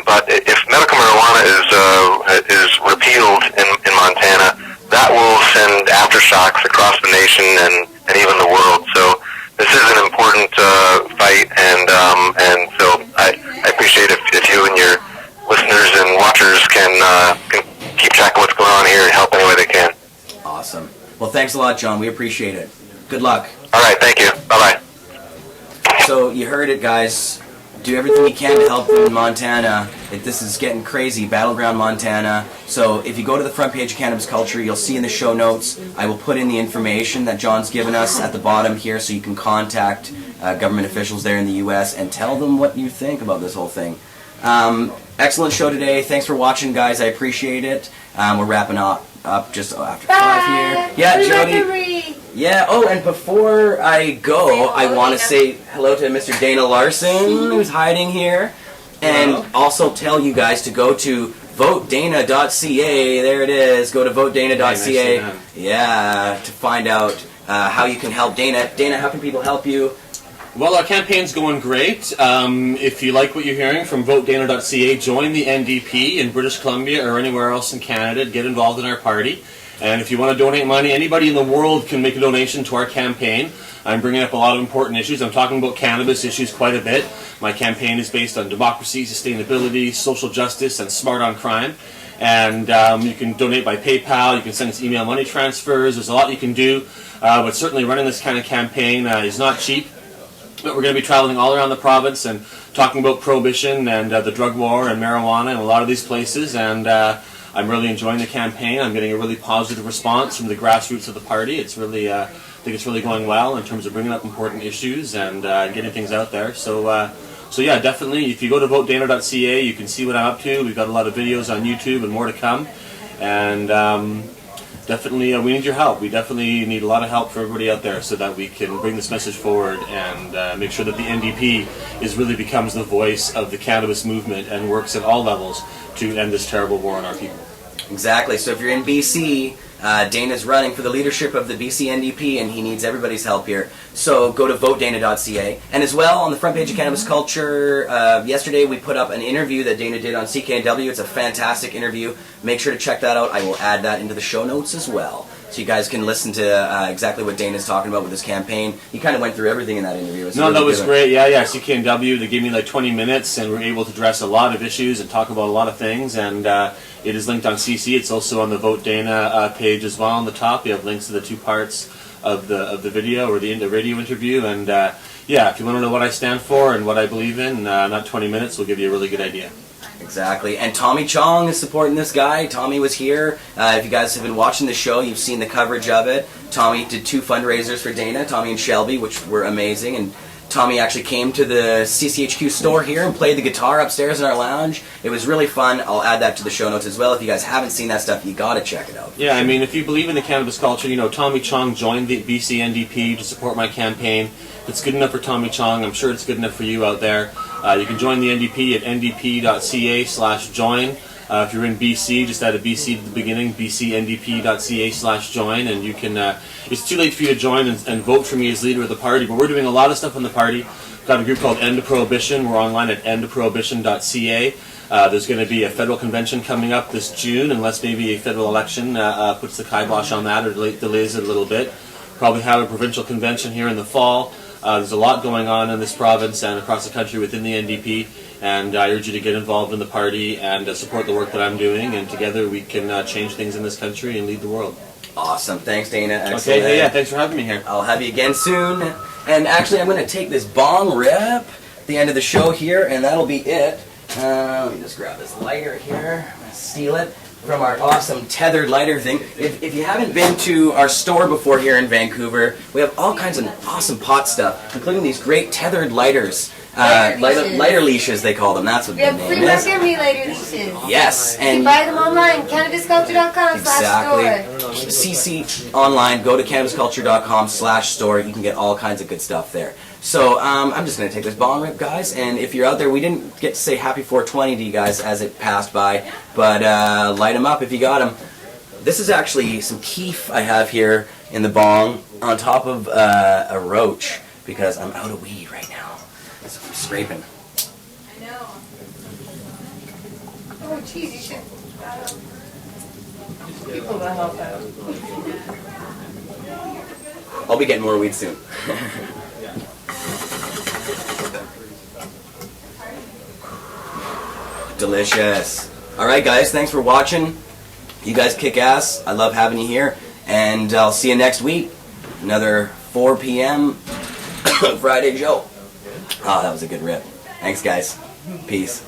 But if medical marijuana is repealed in Montana, that will send aftershocks across the nation and even the world. So this is an important fight, and so I appreciate if you and your listeners and watchers can keep track of what's going on here and help any way they can. Awesome. Well, thanks a lot, John. We appreciate it. Good luck. All right, thank you. Bye-bye. So you heard it, guys. Do everything you can to help them in Montana. This is getting crazy. Battleground Montana. So if you go to the front page of Cannabis Culture, you'll see in the show notes, I will put in the information that John's given us at the bottom here, so you can contact government officials there in the U.S. and tell them what you think about this whole thing. Excellent show today. Thanks for watching, guys. I appreciate it. We're wrapping up just after 5 here. Yeah, Jody. Yeah, oh, and before I go, I want to say hello to Mr. Dana Larson, who's hiding here, and also tell you guys to go to votedana.ca. There it is. Go to votedana.ca. Yeah, to find out how you can help Dana. Dana, how can people help you? Well, our campaign's going great. If you like what you're hearing from votedana.ca, join the NDP in British Columbia or anywhere else in Canada. Get involved in our party. And if you want to donate money, anybody in the world can make a donation to our campaign. I'm bringing up a lot of important issues. I'm talking about cannabis issues quite a bit. My campaign is based on democracy, sustainability, social justice, and smart on crime. And you can donate by PayPal. You can send us email money transfers. There's a lot you can do. But certainly running this kind of campaign is not cheap. But we're going to be traveling all around the province and talking about prohibition and the drug war and marijuana in a lot of these places. And I'm really enjoying the campaign. I'm getting a really positive response from the grassroots of the party. It's really, I think it's really going well in terms of bringing up important issues and getting things out there. So yeah, definitely, if you go to votedana.ca, you can see what I'm up to. We've got a lot of videos on YouTube and more to come. And definitely, we need your help. We definitely need a lot of help for everybody out there so that we can bring this message forward and make sure that the NDP really becomes the voice of the cannabis movement and works at all levels to end this terrible war on our people. Exactly. So if you're in BC, Dana's running for the leadership of the BC NDP, and he needs everybody's help here. So go to votedana.ca. And as well, on the front page of Cannabis Culture, yesterday we put up an interview that Dana did on CKNW. It's a fantastic interview. Make sure to check that out. I will add that into the show notes as well. so you guys can listen to exactly what Dana's talking about with his campaign. He kind of went through everything in that interview. No, that was great. Yeah, CKNW, they gave me like 20 minutes, and we were able to address a lot of issues and talk about a lot of things, and it is linked on CC. It's also on the Vote Dana page as well on the top. You have links to the 2 parts of the video or the radio interview, and yeah, if you want to know what I stand for and what I believe in, that 20 minutes will give you a really good idea. Exactly. And Tommy Chong is supporting this guy. Tommy was here. If you guys have been watching the show, you've seen the coverage of it. Tommy did 2 fundraisers for Dana, Tommy and Shelby, which were amazing. And Tommy actually came to the CCHQ store here and played the guitar upstairs in our lounge. It was really fun. I'll add that to the show notes as well. If you guys haven't seen that stuff, you gotta check it out. Yeah, I mean, if you believe in the cannabis culture, you know, Tommy Chong joined the BC NDP to support my campaign. If it's good enough for Tommy Chong, I'm sure it's good enough for you out there. You can join the NDP at ndp.ca/join. If you're in BC, just add a BC at the beginning, bcndp.ca/join, and you can, it's too late for you to join and vote for me as leader of the party, but we're doing a lot of stuff in the party. We've got a group called End to Prohibition. We're online at endtoprohibition.ca. There's going to be a federal convention coming up this June, unless maybe a federal election puts the kibosh on that or delays it a little bit. Probably have a provincial convention here in the fall. There's a lot going on in this province and across the country within the NDP, and I urge you to get involved in the party and support the work that I'm doing, and together we can change things in this country and lead the world. Awesome. Thanks, Dana. Excellent. Okay, yeah, thanks for having me here. I'll have you again soon. And actually, I'm going to take this bong rip at the end of the show here, and that'll be it. Let me just grab this lighter here. I'm going to steal it from our awesome tethered lighter thing. If you haven't been to our store before here in Vancouver, we have all kinds of awesome pot stuff, including these great tethered lighters. Lighter leashes, they call them. That's what We the have name free is. Marc Emery later leashes. Yes, You can and buy them online, cannabisculture.com/store. exactly. CC online. Go to cannabisculture.com/store. You can get all kinds of good stuff there. So I'm just going to take this bong rip, guys. And if you're out there, we didn't get to say happy 420 to you guys as it passed by, but light them up if you got them. This is actually some keef I have here in the bong on top of a roach because I'm out of weed right now. So I'm scraping. I know. Oh, jeez, you should. People will help out. I'll be getting more weed soon. Delicious. Alright guys, thanks for watching. You guys kick ass. I love having you here. And I'll see you next week. Another 4 p.m. Friday show. Oh, that was a good rip. Thanks guys. Peace.